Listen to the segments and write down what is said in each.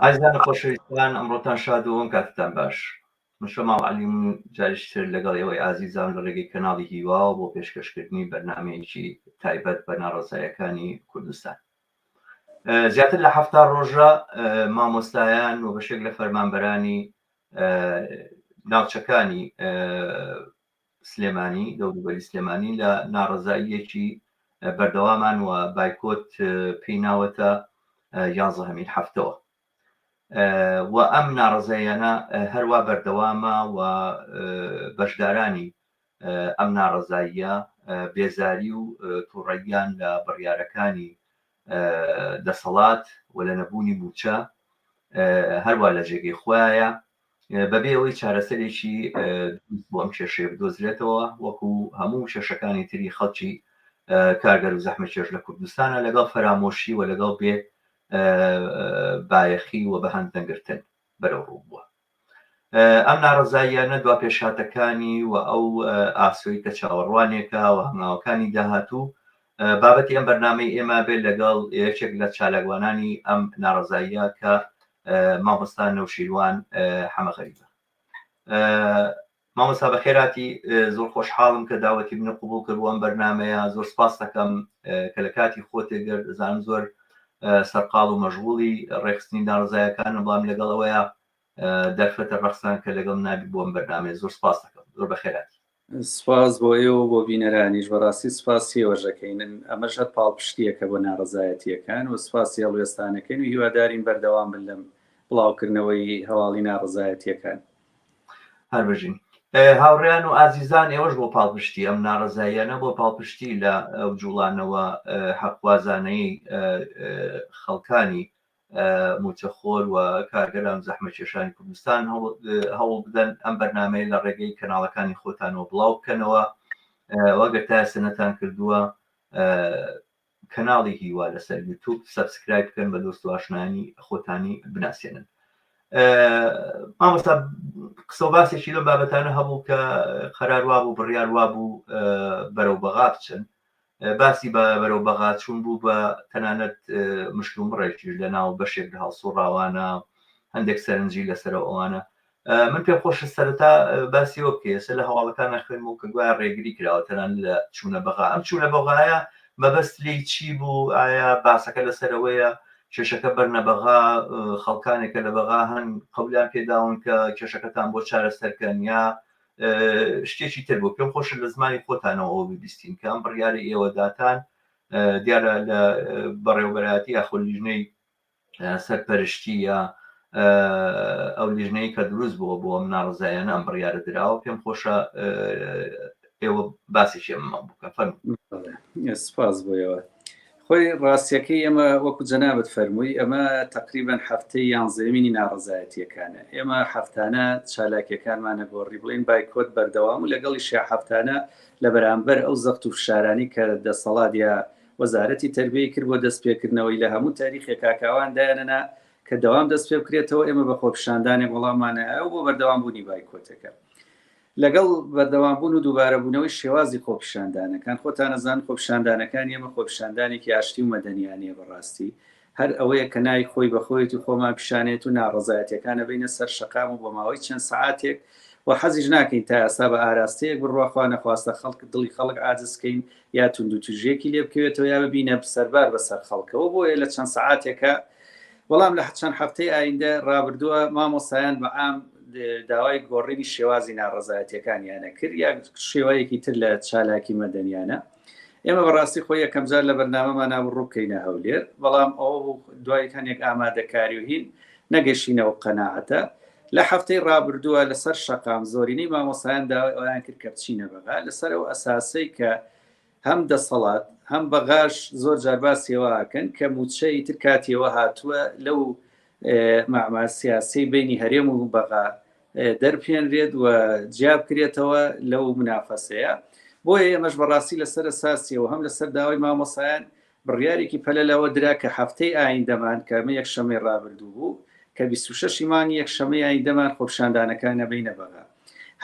عزیزان خۆشەویستان، ئەمڕۆتان شاد و کاتتان باش. من شەماڵ عەلیم جاریشتر لەگەڵ ئێوەی ئازیزان لە ڕێگەی کەناڵی هیواوە بۆ پێشکەشکردنی بەرنامەیەکی تایبەت بە ناڕەزایەکانی کوردستان. زیاتر لە 7 ڕۆژە مامۆستایان و بەشێک لە فەرمانبەرانی ناوچەکانی سلێمانی دەوروبەری سلێمانی لە ناڕەزاییەکی بەردەوامان و بایکۆت پێی ناوەتە 11 هەفتەوە. و ئەم ناڕەزاییانە هەروە بەردەوامە و بەشدارانی ئەم ناڕەزاییە بێزاری و تووڕەییان لە بڕیارەکانی دەسەڵات و لە نەبوونی موچە هەروە لە جێگەی خۆیە بەبێ ئەوەی چارەسەرێکی بۆ ئەم کێشەیە بدۆزرێتەوە وەکو هەموو کێشەکانی تری خەڵکی کارگەر و زەحمەتکێش لە کوردستانە لەگەڵ فەرامۆشی و لەگەڵ بێ بایەخی و بە هەندەنگرتن بەرەو ڕوو بووە. ئەم ناڕەزاییانە دوا پێشاتەکانی و ئەو ئاسۆی کە چاوەڕوانێکە و هەنگاوەکانی داهاتوو بابەتی ئەم بەرنامەی ئێمە بێت لەگەڵ یەکێک لە چالاکوانانی ئەم ناڕەزاییە کە مامۆستا نەوشیروان حەمەغەریبە. مامۆستا بەخێراتی، زۆر خۆشحاڵم کە داوەتی منە قبوڵ کرد بۆ ئەم بەرنامەیە. زۆر سپاس دەکەم کە لە کاتی خۆتێگەر دەزانم زۆر سەرقاڵ و مەژغوڵی ڕێخستنی ناڕەزایەکانە، بەڵام لەگەڵ ئەوەیە دەرفەتە ڕەخسان کە لەگەڵ نابی بۆ ئەم بەرنامەیە. زۆر سپاس دەکەم. زۆر بەخێراتی. سپاس بۆ ئێوە بۆ بینەرانیش، بەڕاستی سپاسی ئێوەژەکەینن. ئەمەش هەر پاڵپشتیەکە بۆ ناڕەزایەتیەکان و سپاسی هەڵوێستانەکەین و هیوادارین بەردەوام بن لەم بڵاوکردنەوەی هەواڵی ناڕەزایەتیەکان. هەربژین هاوڕێیان و ئازیزان، ئێوەش بۆ پاڵپشتی ئەم ناڕەزاییانە، بۆ پاڵپشتی لە ئەو جوڵانەوە حەقوازانەی خەڵکانی موچەخۆر و کارگەران زەحمەتکێشانی کوردستان هەوڵ بدەن ئەم بەرنامەیە لە ڕێگەی کەناڵەکانی خۆتانەوە بڵاو بکەنەوە. وەگەر تا سنەتان کردووە کەناڵی هیوا لەسەر یوتیوب سەبسکرایب بکەن، بە دۆست و ئاشنانی خۆتانی بناسیێنن. مامۆستا قسە و باسێکی لەم بابەتانە هەبوو کە قەراروا بوو بڕیاروا بوو بەرەو بەغا بچن. باسی بە بەرەو بەغا چوون بوو بە تەنانەت مشکل ڕێکیش لە ناو بەشێک لە هەڵسوڕاوانە، هەندێک سەرنجی لەسەر ئەوانە. من پێم خۆشە سەرەتا باسی ئەوە بکەیە لە هەواڵەکانە خوێنمەوە کە گوایە ڕێگری کراوە تەنان لە چوونە بەغا. ئەم چوونە بەغایە مەبەست لێی چی بوو؟ ئایا باسەکە لەسەرەوەیە کێشەکە بەرنەبەغا، خەڵکانێکە لە بەغا هەن قەولیان پێداون کە کێشەکەتان بۆ چارەسەرکەن، یا شتێکی تر بوو؟ پێم خۆشە لە زمانی خۆتانەوە ئەوە ببیستین کە ئەم بڕیاری ئێوە داتان دیارە لە بەڕێوەبەرایەتی یاخۆ لیژنەی سەرپەرشتی یا ئەو لیژنەی کە دروست بووە بۆ ئەم ناڕەزاییانە ئەم بڕیارە دراوە. پێم خۆشە ئێوە باسیشی ئەممان بکەن. فەرمووی. سپاس بۆیەوە. خۆی ڕاستیەکەی ئێمە وەکو جەنابەت فەرمووی، ئەمە تقریباً هەفتەی 11مینی ناڕەزایەتیەکانە. ئێمە هەفتانە چالاکیەکانمانە گۆڕی بڵین بایکۆت بەردەوام و لەگەڵی هەفتانە لە بەرامبەر ئەو زەخت و فشارانی کە دەسەڵات یا وەزارەتی تەربیەی کرد بۆ دەستپێکردنەوەی لە هەموو تاریخی کاکاوان دایانەنا کە دەوام دەست پێ بکرێتەوە. ئێمە بە خۆپیشاندانێک وەڵامانە ئەو بۆ بەردەوامبوونی بایکۆتەکە. لەگەڵ بەردەوامبوون و دووبارەبوونەوەی شێوازی خۆپیشاندانەکان، خۆتانەزان خۆپیشاندانەکان ئێمە خۆپیشاندانێکی ئاشتی و مەدەنیانەیە. بەڕاستی هەر ئەوەیە کە نای خۆی بەخۆیەتی خۆمان پیشانێت و ناڕەزایەتیەکانە بینە سەر شەقام و بۆ ماوەی چەند سەعاتێک و حەزیش ناکەین تا ئێستا بە ئاراستەیەک بڕواخوا نەخواستە خەڵک دڵی خەڵک عاجزکەین یا توند و توژێکی لێ بکەوێتەوە یا ببینە سەربار بەسەر خەڵکەوە. بۆیە لە چەند سەعاتێکە بەڵام لە چەند هەفتەی ئایندە ڕابردووە مامۆستایان بەعام داوای گۆڕینی شێوازی ناڕەزایەتیەکانیانە کرد یا شێوەیەکی تر لە چالاکی مەدەنیانە. ئێمە بەڕاستی خۆی یەکەم جار لە بەرنامەمان ناوڕوو بکەینە هەولێر، بەڵام ئەوە دوای هەنێک ئامادەکاری و هین نەگەشینەوە قەناعەتە. لە هەفتەی ڕابردووە لەسەر شەقام زۆرینەی مامۆستایان داوای ئەویان کرد کە بچینە بەغا لەسەر ئەو ئەساسەی کە هەم دەسەڵات هەم بەغاش زۆر جار باسیێواکەن کە موچەی تر کاتیەوە هاتووە لەو مەعمار سیاسی بینی هەرێم و بەغا دەرپێنرێت و جیاب کرێتەوە لەو منافەسەیە. بۆیە ئێمەش بەڕاستی لەسەر ساسیەوە هەم لەسەر داوای مامۆسایان بڕیارێکی پەلەلەوە درا کە هەفتەی ئایندەمان کەمە یەکشەمەی ڕابردوو بوو کە 26 مانگی یەکشەمەی ئایندەمان خۆپیشاندانەکان نەبینە بەغا.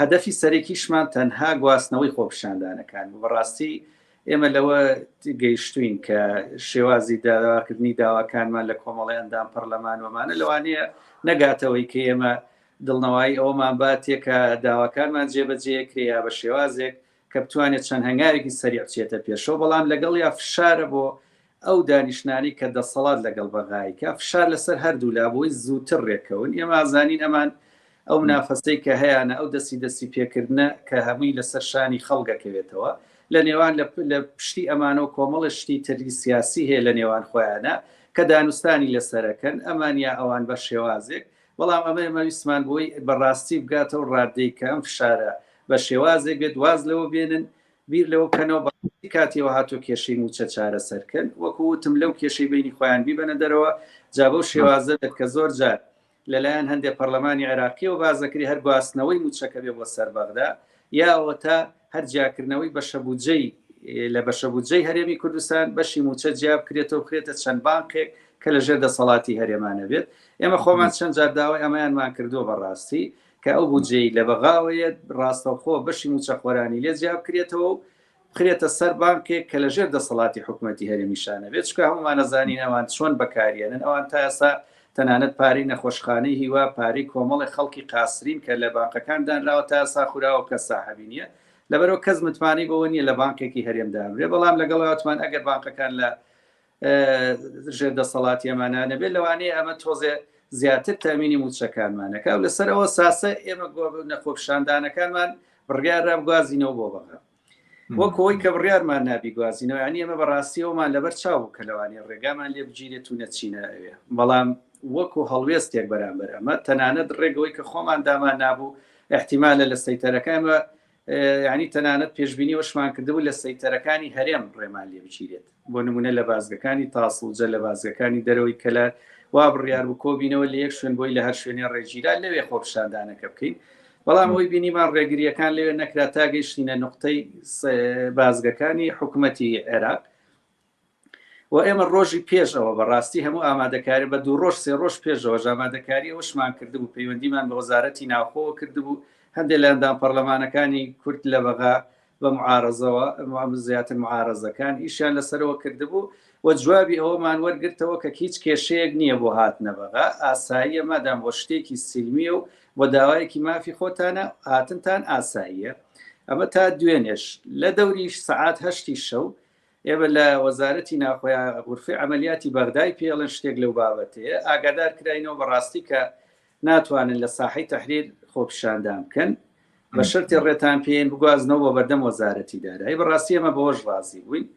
هەدەفی سەرەکیشمان تەنها گواستنەوەی خۆپیشاندانەکان بەڕاستی ئێمە لەوە گەیشتوین کە شێوازی داواکردنی داواکانمان لە کۆمەڵی ئەندام پەرلەمانوەمانە لەوانەیە نەگاتەوەی کە ئێمە دڵنەوەی ئەومان باتێکە داواکانمان جێبەجێکرێ بە شێوازێک کە بتوانێت چەند هەنگاوێکی سەریع بچێتە پێشەوە، بەڵام لەگەڵ یا فشارە بۆ ئەو دانیشتانی کە دەسەڵات لەگەڵ بەغایکە فشار لەسەر هەردوو لا بۆی زووتر ڕێکەون. ئێمە ئازانین ئەمان ئەو منافەسەی کە هەیەە ئەو دەستی پێکردنە کە هەمووی لەسەر شانی خەڵگەکەوێتەوە لە نێوان لە پشتی ئەمانە و کۆمەڵە شتی تری سیاسی هەیە لە نێوان خۆیانە کە دانوستانی لەسەرەکەن ئەمان یا ئەوان بە شێوازێک، بەڵام ئەمە مەویستمان بۆی بەڕاستی بگاتەوە ڕادەی کە ئەم فشارە بە شێوازێک بێت واز لەوە بێنن بیر لەوە بکەنەوە بەڕاستی کاتیەوە هاتۆ کێشەی موچە چارەسەرکەن وەکو وتم لەو کێشەی بینی خۆیان بیبەنە دەرەوە جا بەو شێوازە بێت کە زۆر جار لەلایەن هەندێک پەرلەمانی عێراقی و بازەکری هەر گواستنەوەی موچەکە بێ بۆ سەر بەغدا یاوە تا هەر جیاکردنەوەی بەشەبوجەی لە بەشەبوجەی هەرێمی کوردستان بەشی موچە جیاب کرێتەوە بخرێتە چەند بانکێک کە لەژێر دەسەڵاتی هەرێمانە بێت. ئێمە خۆمان چەند جار داوای ئەمەیانمان کردووە بەڕاستی کە ئەو بودجەی لە بەغاوەیە ڕاستەوخۆ بەشی موچە خۆرانی لێ جیاب کرێتەوە و بخرێتە سەر بانکێک کە لەژێر دەسەڵاتی حکوومەتی هەرێمیشانە بێت. چکە هەمومان نەزانین ئەوان چۆن بەکارێنن، ئەوان تا ئێستا تەنانەت پارەی نەخۆشخانەی هیوا پارەی کۆمەڵی خەڵکی قاسرین کە لە بانکەکان دانراوە تا ئێستا خوراوە کە ساحەبی نییە، لەبەرەوە کەس متمانی بەوە نییە لە بانکێکی هەرێمدابرێ. بەڵام لەگەڵاتمان ئەگەر بانکەکان لە ژێر دەسەڵاتی ئەمانانە بێت لەوانەیە ئەمە تۆزێ زیاتر تامینی موچەکانمانەکە و لەسەرەوە ساسە ئێمە نەخۆپیشاندانەکانمان بڕیارە بگوازینەوە بۆ بەغا وەکەوەی کە بڕیارمان نابی گوازینەوە، ینی ئەمە بەڕاستیەوەمان لەبەر چاو کە لەوانەیە ڕێگامان لێ بگیرێت و نەچینە ئەوێ، بەڵام وەکو هەڵوێستێک بەرامبەر ئەمە تەنانەت ڕێگەوەی کە خۆمان دامان نابوو احتیمالە لە سەیتەرەکانمە ینی تەنانەت پێشبینی وەشمان کردبوو لە سەیتەرەکانی هەرێم ڕێمان لێ بچیرێت، بۆ نمونە لە بازگەکانی تاسڵجە لە بازگەکانی دەرەوەی کەلە وا بڕیار بوو کۆبینەوە لە یەک شوێن بۆی لە هەر شوێنی ڕێگیران لەوێ خۆپیشاندانەکە بکەین، بەڵام ئەوی بینیمان ڕێگریەکان لەوێ نەکرا تا گەیشتینە نقطەی بازگەکانی حکوومەتی عێراق و ئێمە ڕۆژی پێشەوە بەڕاستی هەموو ئامادەکاری بە 2 ڕۆژ 3 ڕۆژ پێشەوە ئامادەکاری ئەوشمان کردبوو، پەیوەندیمان بە وەزارەتی ناوخۆوە کردبوو، هەندێک لە ئەندام پەرلەمانەکانی کورد لە بەغا بە معارەزەوە زیاتر معارەزەکان ئیشیان لەسەرەوە کردبوو و جوابی ئەوەمان وەرگرتەوە کە هیچ کێشەیەک نییە بۆ هاتنە بەغا، ئاساییە مادام بۆ شتێکی سیلمیە و بۆ داوایەکی مافی خۆتانە هاتنتان ئاساییە. ئەمە تا دوێنێش لە دەوریش سەعات 8 شەو ئێمە لە وەزارەتی ناخۆیان غورفەی عەمەلیاتی بەغدای پێڵن شتێک لەو بابەتەیە ئاگادار کراینەوە بەڕاستی کە ناتوانن لە ساحەی تەحریر خۆپیشاندان بکەن بە شەرتی ڕێتان پێێن بگوازنەوە بە بەردەم وەزارەتی دارایی. بەڕاستی ئەمە بەوەش ڕازی بووین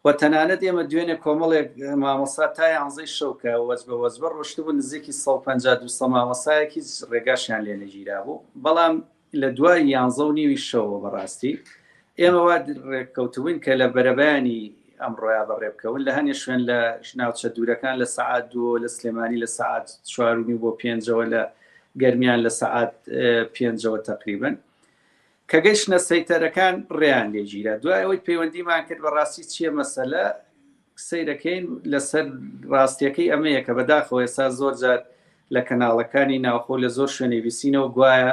و تەنانەت ئێمە دوێنێ کۆمەڵێک مامۆستا تا 11 شەو کە وەز بە وەزبە ڕۆشتبوو نزیکی 152 مامۆسایەکی ڕێگاشیان لێ نەگیرا بوو، بەڵام لە دوای 11 شەوە بەڕاستی ئێمە وا ڕێککەوتبووین کە لە بەرەبانی ئەمڕۆیا بەڕێبکەون لە هەنێ شوێن لە ناوچە دوورەکان لە سەعات 2 لە سلێمانی لە سەعات 4 بۆ 5ەوە لە گەرمیان لە سەعات 5ەوە تقریبن کە گەیشتنە سەیتەرەکان ڕێیان لێگیرا. دوای ئەوەی پەیوەندیمان کرد بەڕاستی چییە مەسەلە سەیرەکەین لەسەر ڕاستیەکەی ئەمەیە کە بەداخەوە ئێستا زۆر جار لە کەناڵەکانی ناوخۆ لە زۆر شوێنەی بیسینەوە گوایە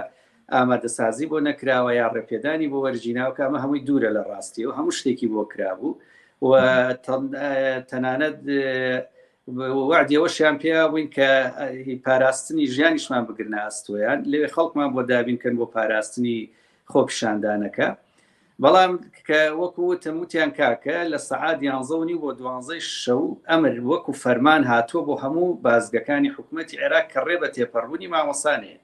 ئامادەسازی بۆ نەکراوە یا ڕێپێدانی بۆ وەرجیناوە کە ئەمە هەمووی دوورە لە ڕاستی و هەموو شتێکی بۆ کرابوو و تەنانەت وعدیەوەشیان پێیا بووین کە پاراستنی ژیانیشمان بگرنە ئەستۆیان لەوێ خەڵکمان بۆ دابینکەن بۆ پاراستنی خۆپیشاندانەکە، بەڵام کە وەکو وتیان کاکە لە سەعات 11 بۆ 12 شەو ئەمر وەکو فەرمان هاتووە بۆ هەموو بازگەکانی حکوومەتی عێراق کە ڕێ بە تێپەڕبوونی مامۆسانەیە.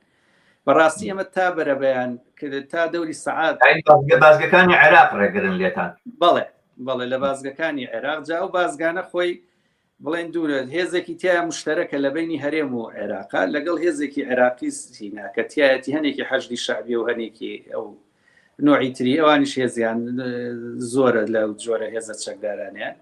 بەڕاستی ئەمە تا بەرەبەیان کرد تا دەوری سەعات بازگەکانی عێراق ڕێگرن لێتان. بەڵێ لە بازگەکانی عێراق جا و بازگانە خۆی بڵێن دوورە هێزێکی تیا مشتەرەکە لە بینی هەرێم و عێراقا لەگەڵ هێزێکی عێراقی سیناکە تایەتی هەنێکی حەشدی شعبی و هەنێکی ئەو نوعی تری ئەوانیش هێزیان زۆرە لە جۆرە هێزە چەکدارانیان.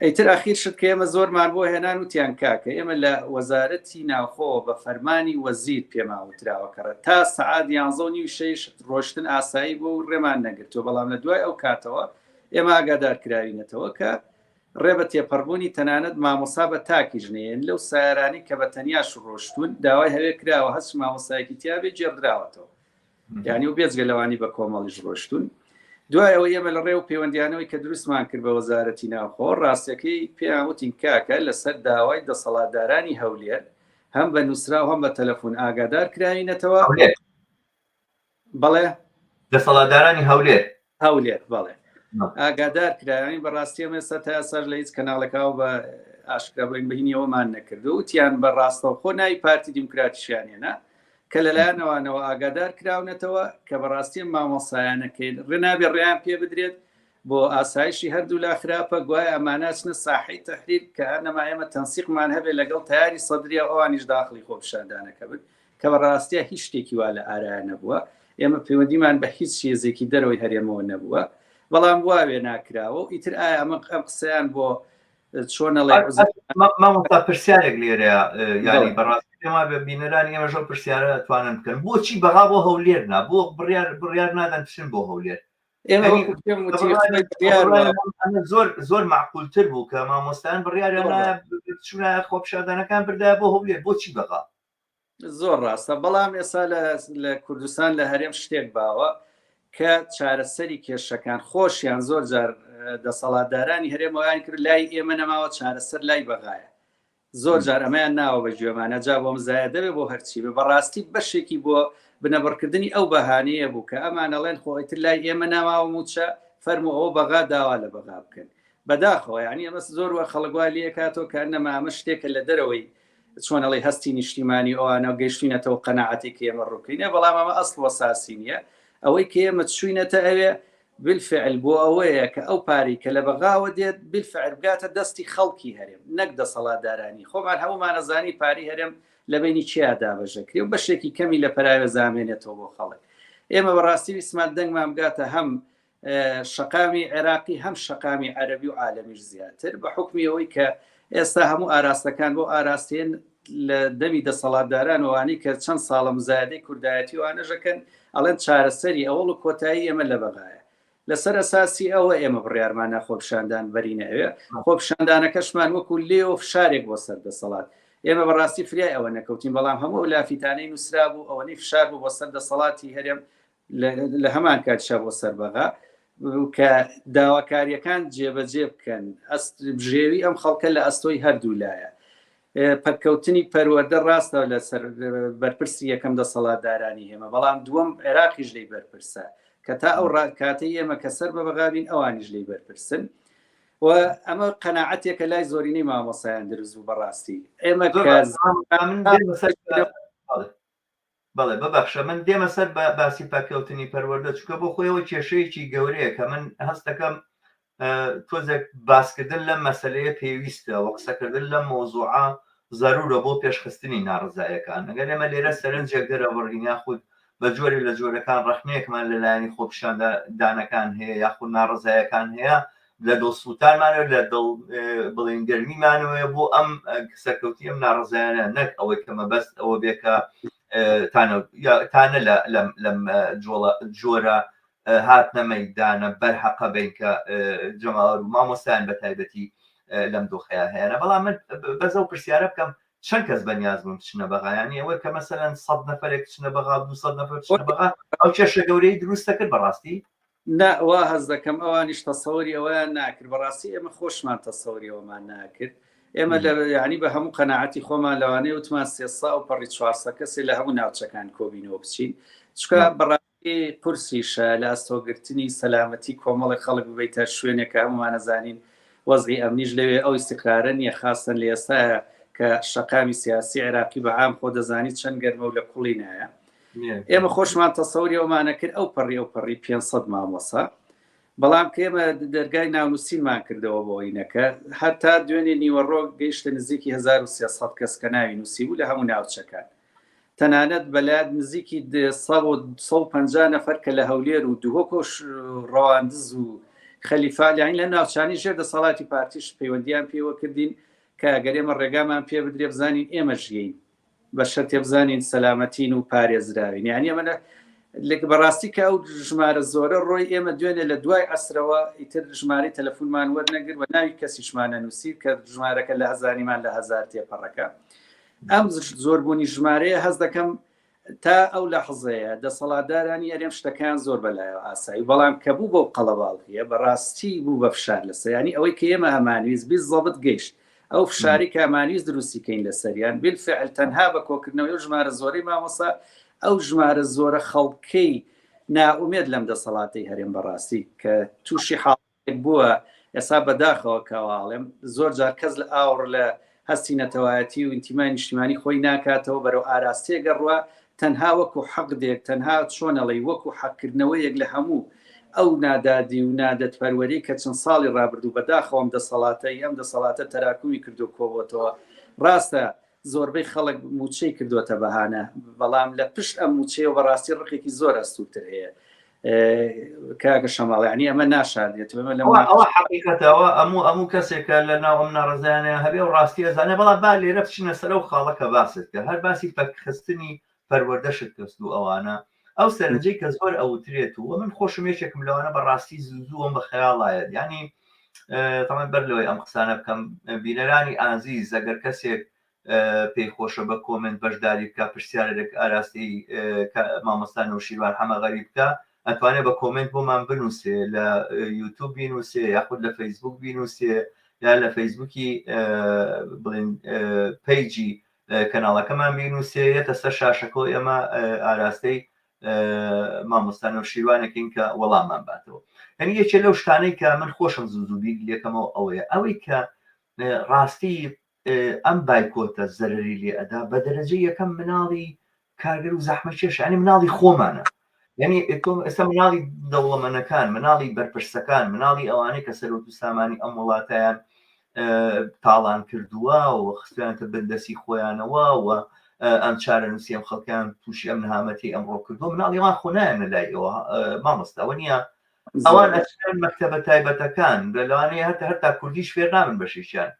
ئەیتر ئاخیر شت کە ئێمە زۆرمان بۆ هێنان وتیان کاکە ئێمە لە وەزارەتی ناوخۆ بە فەرمانی وەزیر پێماوتراوەکەڕە تا سەعات 11:06 ڕۆشتن ئاسایی بۆ ڕێمان نەگرتووە، بەڵام لە دوای ئەو کاتەوە ئێمە ئاگادارکراوینەتەوە کە ڕێ بە تێپەڕبوونی تەنانەت مامۆسا بە تاکیش نێن لەو سایارانی کە بە تەنیاش ڕۆشتون داوای هەوێ کراوە هەست مامۆسایەکی تیاابێ جێردراوەتەوە، یعنی و بێجگە لەوانی بە کۆمەڵیش ڕۆشتون. دوایەوە ئێمە لە ڕێو پەیوەندیانەوەی کە دروستمان کرد بە وەزارەتی ناوخۆ ڕاستیەکەی پێیانوتین کاکە لەسەر داوای دەسەڵاتدارانی هەولێر هەم بە نووسرا و هەم بە تەلەفۆن ئاگادار کراوینەتەوە. بەڵێ دەسەڵاتدارانی هەولێر بەڵێ ئاگادار کراوین بەڕاستی ئەمە ئێستا تا سەر لە هیچ کەناڵێکاو بە ئاشکرا بڵین بەهینیەوەمان نەکردو وتیان بەڕاستەوە خۆ ناوی پارتی دیموکراتیشیانێنە کە لەلایەنەوانەوە ئاگادار کراونەتەوە کە بەڕاستی مامۆسایانەکەین ڕێنابێ ڕێیان پێ بدرێت بۆ ئاسایشی هەردوو لا خراپە گوای ئەماناچنە ساحەی تەحریر کە هەرنەما ئێمە تەنسیقمان هەبێ لەگەڵ تیاری سەدریا ئەوانیش داخلی خۆپشاندانەکە بن کە بەڕاستیە هیچ شتێکی وا لە ئارایە نەبووە. ئێمە پەیوەندیمان بە هیچ شێزێکی دەرەوەی هەرێمەوە نەبووە، بەڵام واوێ ناکراوە و ئیتر ئایا ئەم قسەیان بۆ چۆنەڵێ مامۆستا پرسیارێک لێرەیە یانی بەڕاستی ئێمە بە بینەرانی ئێمە ژۆ پرسیارە توانن بکەن بۆچی بەغا بۆ هەولێر نا بۆ بڕیار نادەن بچن بۆ هەولێر؟ زۆر معقولتر بوو کە مامۆستایان بڕیاریان چونە خۆپشاردانەکان بردایە بۆ هەولێر، بۆچی بەغا؟ زۆر ڕاستە، بەڵام ئێستا لە کوردستان لە هەرێم شتێک باوە کە چارەسەری کێشەکان خۆشیان زۆر جار دەسەڵاتدارانی هەرێمەوەیان کرد لای ئێمە نەماوە چارەسەر لای بەغایە، زۆر جار ئەمەیان ناوە بە گوێمانە جا بۆ مزایە دەبێ بۆ هەرچی بێ بەڕاستی بەشێکی بۆ بنەبڕکردنی ئەو بەهانەیە بوو کە ئەمانەڵێن خۆیتر لای ئێمە ناواوە موچە فەرمو ئەوە بەغا داوا لە بەغا بکەن بەداخەوە، یعنی ئەمە زۆر وە خەڵگووا لێ کاتەوە کە نەما ئەمە شتێکە لە دەرەوەی چۆنەڵی هەستی نیشتیمانی ئەوانە گەیشتینەتەوە قەناعەتی کە ئێمە ڕووکەینە، بەڵام ئەمە ئەسڵ وەساسی نییە. ئەوەی کە ئێمە چوینەتە ئەوێ بالفعل بۆ ئەوەیە کە ئەو پاری کە لە بەغاوە دێت بالفعل بگاتە دەستی خەڵکی هەرێم نەک دەسەڵاتدارانی خۆمان هەمومانەزانی پاری هەرێم لە بینی چیا دابەژەکری و بەشێکی کەمی لە پەراوێ زامێنێتەوە بۆ خەڵک. ئێمە بەڕاستی ویسمان دەنگمان بگاتە هەم شەقامی عێراقی هەم شەقامی عەرەبی و عالەمیش زیاتر بە حکمی ئەوەی کە ئێستا هەموو ئاراستەکان بۆ ئاراستێن لە دەمی دەسەڵاتداران وانی کە چەند ساڵە مزایدەی کوردایەتی وانەژەکەن ئەڵێن چارەسەری ئەوڵ و کۆتایی ئێمە لە بەغایە. لەسەر ئەساسی ئەوە ئێمە بڕیارمانە خۆپشاندان بەرینەوێ خۆپشاندانەکەشمان وەکو لێو فشارێک بۆ سەر دەسەڵات. ئێمە بەڕاستی فریای ئەوە نەکەوتین، بەڵام هەموو لافیتانەی نووسرا بوو ئەوەی فشار بوو بۆ سەر دەسەڵاتی هەرێم لە هەمان کاتشا بۆ سەر بەغا کە داواکاریەکان جێبەجێ بکەن بژێوی ئەم خەڵکە لە ئەستۆی هەردوو لایە. پەرکەوتنی پەروەردە ڕاستە لەسەر بەرپرسی یەکەم دەسەڵاتدارانی هێمە، بەڵام دووەم عێراقیش لێی بەرپرسە کە تا ئەو کاتەی ئێمە کە سەر بە بەغابین ئەوانیش لێی بەرپرسن و ئەمە قەناعەتێکە لای زۆرینەی مامۆسایان دروست بوو. بەڕاستی ئێمە بەڵێ ببەخشە من دێمە سەر باسی پاکەوتنی پەروەردە چکە بۆ خۆیەوە کێشەیەکی گەورەیە کە من هەست دەکەم تۆزێک باسکردن لە مەسەلەیە پێویستە و قسەکردن لە مۆزوعە زەرورە بۆ پێشخستنی ناڕزایەکان. ئەگەر ئێمە لێرە سەرنجێک دەرەوەڕین یاخود بە جۆری لە جۆرەکان ڕەخنەیەکمان لەلایەنی خۆپشاندانەکان هەیە یاخود ناڕزایەکان هەیە لە دڵسووتانمانە لە دڵ بڵین گەرمیمانەوەی بۆ ئەم سەرکەوتی ئەم ناڕزایانە نەک ئەوەی کە مەبەست ئەوە بێکە تانە لەم جۆرە هاتنە مەیدانە بەرحەقە بین کە جەماوەر و مامۆستایان بە تایبەتی لەم دۆخەیە هەیەە. بەڵام من بەزە و پرسیارە بکەم چەند کەس بەنیاز بوون بچنە بەغایانی ئەوەی کە مەسەلەن 100 نەفەرێک بچنە بەغا 200 نەفەر بچنە بەغا ئەو کێشە گەورەی دروستە کرد بەڕاستی؟ ناوا هەز دەکەم ئەوانیش تەسەوری ئەویان ناکرد، بەڕاستی ئێمە خۆشمان تەسەوری ئەومان ناکرد. ئێمە ینی بە هەموو قەناعەتی خۆمان لەوانەیە وتمان 300 و پەڕی 400 کەسێ لە هەموو ناوچەکان کۆبینەوە بچین چکە بەڕاستی قورسیشە لە ئەستۆگرتنی سەلامەتی کۆمەڵی خەڵک ببیتە شوێنێکە هەمومانەزانین وەزعی ئەمنیش لەوێ ئەو ئیستیقرارە نیە خاستن لە ئێستاە کە شەقامی سیاسی عێراقی بە عام خۆ دەزانیت چەند گەرمە و لە کوڵی نایە. ئێمە خۆشمان تەسەوری ئەومانە کرد ئەو پەڕی 500 مامۆسا، بەڵام کە ئێمە دەرگای ناونووسینمان کردەوە بۆ ئینەکە هەتا دوێنێ نیوەڕۆ گەیشتە نزیکی 1300 کەس کە ناوی نووسی بوو لە هەموو ناوچەکان. تەنانەت بەلایەت نزیکی 150 نەفەر کە لە هەولێر و دووهۆکۆش ڕەواندز و خەلیفالیان لە ناوچانی ژێر دەسەڵاتی پارتیش پەیوەندیان پێوە کردین کە ئەگەر ئێمە ڕێگامان پێ بدرێ بزانین ئێمە ژین بە شەرتێ بزانین سەلامەتین و پارێزراوین یعنی ئەمە بەڕاستی کە ئەو ژمارە زۆرە ڕۆی ئێمە دوێنێ لە دوای ئەسرەوە ئیتر ژمارەی تەلەفۆنمان وەرنەگر بە ناوی کەسیشمانە نووسیر کە ژمارەکە لە هەزاریمان لە هەزار تێپەڕەکە ئەم زۆربوونی ژمارەیە هەست دەکەم تا ئەو لە حەزەیە دەسەڵاتدارانی ئەرێم شتەکان زۆر بەلایەوە ئاسایی بەڵام کە بوو بۆ قەڵەباڵغیە بەڕاستی بوو بە فشار لەسەر ینی ئەوەی کە ئێمە هەمانویست بیست زەبت گەیشت ئەو فشاری کە ئەمانویست دروستیکەین لەسەریان بالفعل تەنها بە کۆکردنەوەی ژمارە زۆرەی مامۆستا ئەو ژمارە زۆرە خەڵکەی ناومێت لەم دەسەڵاتی هەرێم بەڕاستی کە تووشی حاڵێک بووە ئێستا بەداخەوە کەواڵێم زۆر جار کەس لە ئاوڕ لە هەستی نەتەوایەتی و ئینتیمای نیشتیمانی خۆی ناکاتەوە بەرەو ئاراستەیە گەڕوە تەنها وەکو حەق دێک تەنها چۆنەڵی وەکو حەقکردنەوەیەک لە هەموو ئەو نادادی و نادەتپەروەری کە چەند ساڵی ڕابردوو بەداخەوەم دەسەڵاتەی ئەم دەسەڵاتە تەراکومی کردو کۆبەتەوە ڕاستە زۆربەی خەڵک موچەی کردوتە بەهانە بەڵام لە پشت ئەم موچەیە بەڕاستی ڕقێکی زۆر ئەستوتر هەیە کاگە شەماڵیانی ئەمە ناشاردێتەوە ئەوە حقیقەتەوە ئەموو کەسێکە لە ناو ئەم ناڕزانە هەبێ و ڕاستی ئەزانێ بەڵام با لێرە بچینە سەر و خاڵەکە باست کە هەر باسی پەکخستنی پەروەردەشت کەست و ئەوانە ئەو سەرنجەی کە زۆر ئەوترێت و من خۆشم یەکێکم لەوانە بەڕاستی زووم بە خەیاڵایە ینی تەمان بەر لەوەی ئەم قسانە بکەم بینەرانی ئازیز ئەگەر کەسێک پێی خۆشە بە کۆمنت بەشداری بکە پرسیارێک ئاراستی مامۆستان و شیروان هەمە غەریب بکە ئەتوانێت بە کۆمنت بۆمان بنووسێ لە یوتیوب بینووسێ یاخود لە فەیسبوک بینووسێ یا لە فەیسبوکی بڵێن پیجی کەناڵەکەمان بینووسێ یەتە سەر شاشەکۆ ئێمە ئاراستەی مامۆستان و شیروانێکین کە وەڵاممان باتەوە یعنی یەکێ لەو شتانەی کە من خۆشم زوو بیر لێکەمەوە ئەوەی کە ڕاستی ئەم بایکۆتە زەرری لێ ئەدا بە دەرەجەی یەکەم مناڵی کارگر و زەحمەکێش ینی مناڵی خۆمانە یعنی ئێستا مناڵی دەوڵەمەندەکان مناڵی بەرپرسەکان مناڵی ئەوانەی کە سەرۆت و سامانی ئەم وڵاتیان تاڵان کردووە و خستیانتە بندەسی خۆیانەوە و ئەم چارە نووسیم خەڵکیان تووشی ئەم نهامەتی ئەمڕۆ کردو مناڵیوان خۆنایەنە لای ئەوە مامۆستاوە نییە ئەوان ئەچیان مەکتەبە تایبەتەکان لەوانەیە هەتا کوردیش فێر نابن بەشیشیان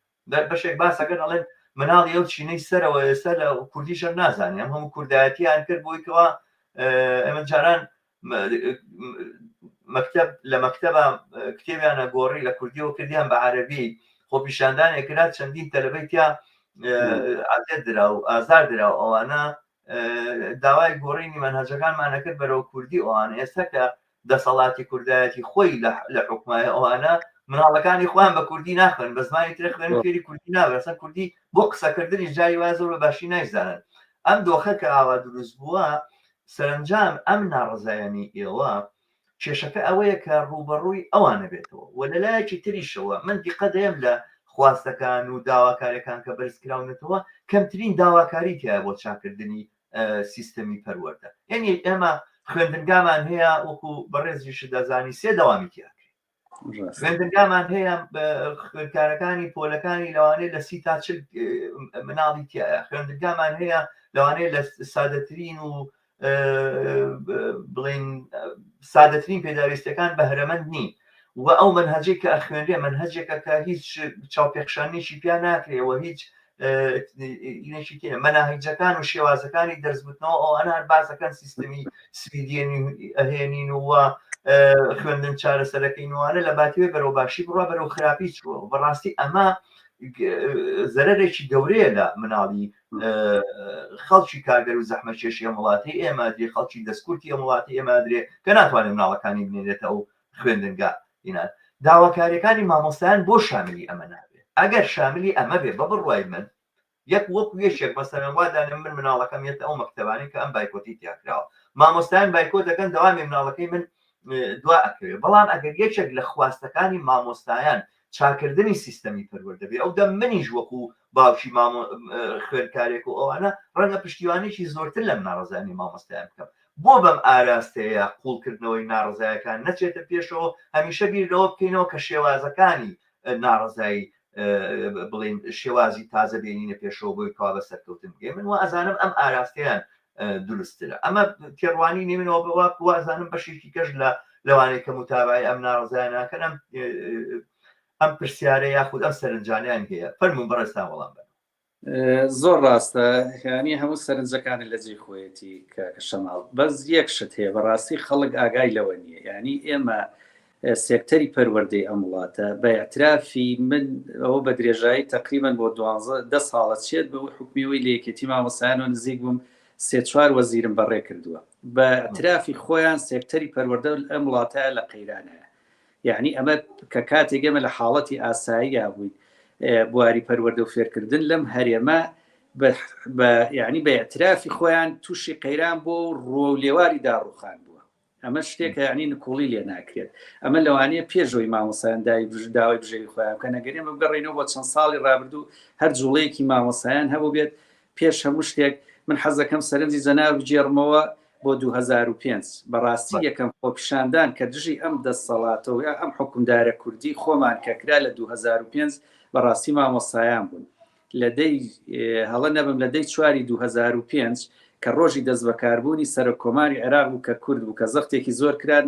بەشێک باسەکەن ئەڵێن مناڵی ئەو چینەی سەرەوە ئێستا لە کوردیشە نازانێ ئەم هەموو کوردایەتیان کرد بۆیکەوە ئەمە جاران مەکتەب لە مەکتەبە کتێبیانە گۆڕی لە کوردیەوە کردیان بە عەرەبی خۆ پیشاندانێکرات چەندین تەلەبەی تیا ئازێت درا و ئازار درا و ئەوانە داوای گۆڕینی مەنهەجەکانمانە کرد بەرەو کوردی ئەوانە ئێستا کە دەسەڵاتی کوردایەتی خۆی لە حکومایە ئەوانە مناڵەکانی خۆیان بە کوردی ناخوێن بە زمانی تر خوێن فێری کوردی نابێت کوردی بۆ قسەکردنی جای وا زۆر بە باشی نایزانن ئەم دۆخە کە ئاوا دروست بووە سەرنجام ئەم ناڕزایانی ئێوە کێشەکە ئەوەیە کە ڕوبەڕووی ئەوانە بێتەوە و لەلایەکی تریشەوە من دیقە دەیەم لە خواستەکان و داواکاریەکان کە بەرزکراونێتەوە کەمترین داواکاری تایە بۆ چاکردنی سیستەمی پەروەردە یعنی ئێمە خوێندنگامان هەیە وەکو بەڕێزیش دەزانی سێ داوامی تیاکرێت خوێندنگامان هەیە خوێندکارەکانی پۆلەکانی لەوانەیە لە 30 تا 40 مناڵی تایە خوێندنگامان هەیە لەوانەیە لە سادەترین و بڵین سادەترین پێداویستەکان بەهرەمەند نین و ئەو منهەجێک کە ئەخوێنرێ منهەجێکە کە هیچ چاوپێخشانێکی پیا ناکرێەوە هیچ ئینەکی تێنە مەناهیجەکان و شێوازەکانی دەرزبوتنەوە ئەوانە هەر بازەکان سیستەمی سویدێنی ئەهێنین وە خوێندن چارەسەرەکەینوانە لە باتیوێ بەرەو باشی بڕوا بەرەو خراپی چووە بەڕاستی ئەمە زەرێکی گەورەیە لە مناڵی خەڵکی کارگەر و زەحمەکێشی ئەم وڵاتی ئێمە درێ خەڵکی دەستکورتی ئەم وڵاتی ئێمە درێ کە ناتوانێت مناڵەکانی بنێرێتە ئەو خوێندنگا ئینان داواکاریەکانی مامۆستایان بۆ شاملی ئەمە نابێت ئەگەر شاملی ئەمە بێ بە بڕوای من یەک وەکو یەشێک مەسەلەن وادانێ من مناڵەکەم یێتە ئەو مەکتەبانی کە ئەم بایکۆتی تیاکراوە مامۆستایان بایکۆ دەکەن دەوامی مناڵەکەی من دوا ئەکەوێت بەڵام ئەگەر یەکێک لە خواستەکانی مامۆستایان چاکردنی سیستەمی پەروەردە بێ ئەو دەم منیش وەکو باوکی خوێندکارێک و ئەوانە ڕەنگە پشتیوانێکی زۆرتر لەم ناڕزانی مامۆستایان بکەم بۆ بەم ئاراستەیە قوڵکردنەوەی ناڕزایەکان نەچێتە پێشەوە هەمیشە بیرەوە بکەینەوە کە شێوازەکانی ناڕزایی بڵین شێوازی تازە بێنینە پێشەوە بۆی کا بە سەرکەوتن بگێ من وا ئەزانم ئەم ئاراستەیان دروسترە. ئەمە تێڕوانی نێمنەوە بەوە وازانم بەشێکی کەش لە لەوانەیە کە متابعی ئەم ناڕزانەکەن ئەم پرسیارە یاخود ئەم سەرنجانیان هەیە. فەرموون بەڕێستان وەڵام بن. زۆر ڕاستە، ینی هەموو سەرنجەکانی لە جێ خۆیەتی کە شەماڵ بەس یەک شت هەیە بەڕاستی خەڵک ئاگای لەوە نییە. ینی ئێمە سێکتەری پەروەردەی ئەم وڵاتە بە ئەترافی من ئەوە بە درێژایی تقریبان بۆ 12 ساڵە چێت بە حکومیەوەی لە یەکێتی مامۆسایان و نزیک بووم 3-4 وەزیرم بەڕێ کردووە بە ئەترافی خۆیان سێکتەری پەروەردە ئەم وڵاتە لە قەیرانەیە. یعنی ئەمە کە کاتێک ئێمە لە حاڵەتی ئاساییە بووین بواری پەروەردە و فێرکردن لەم هەرێمە یعنی بە ئەترافی خۆیان تووشی قەیران بۆ ڕۆ و لێواری داڕوخان بووە. ئەمە شتێکە یعنی نکوڵی لێ ناکرێت. ئەمە لەوانەیە پێشەوەی مامۆسایان داوای بژێوی خۆیان کە نەگەر ئێمە بگەڕێنەوە بۆ چەند ساڵی ڕابردوو هەر جوڵەیەکی مامۆسایان هەبوو بێت پێش هەموو شتێک. من حەزەکەم سەرنجی جەناب بجێڕمەوە بۆ 2005 بەڕاستی یەکەم خۆپیشاندان کە دژی ئەم دەسەڵاتەوە ئەم حکومدارە کوردی خۆمان کەکرا لە 2005 بەڕاستی مامۆسایان بوون. لەدەی هەڵە نەبم لەدەی 4 2005 کە ڕۆژی دەست بەکاربوونی سەرۆک کۆماری عێراق بوو کە کورد بوو کە زەختێکی زۆر کرار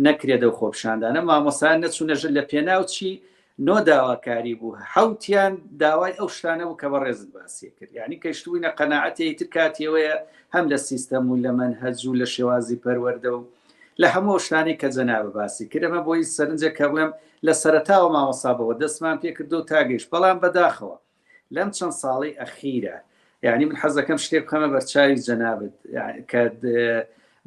نەکرێتە و خۆپیشاندانە مامۆسایان نەچوونەژە لە پێناوچی نۆ داواکاری بوو حوتیان داوای ئەو شتانە بوو کە بەڕێزت باسی کرد. یعنی کەشتوینە قەناعەتی تر کاتیەوەیە هەم لە سیستەم و لە مەنهەج و لە شێوازی پەروەردە و لە هەموو شتانی کە جەناب باسی کردمە بۆی سەرنجە کە بڵێم لە سەرەتاوە مامۆسابەوە دەستمان پێ کردو و تاگەیشت. بەڵام بەداخەوە لەم چەند ساڵی ئەخیرە یعنی من حەزەکەم شتێک بخەمە بەرچاوی جەنابت کە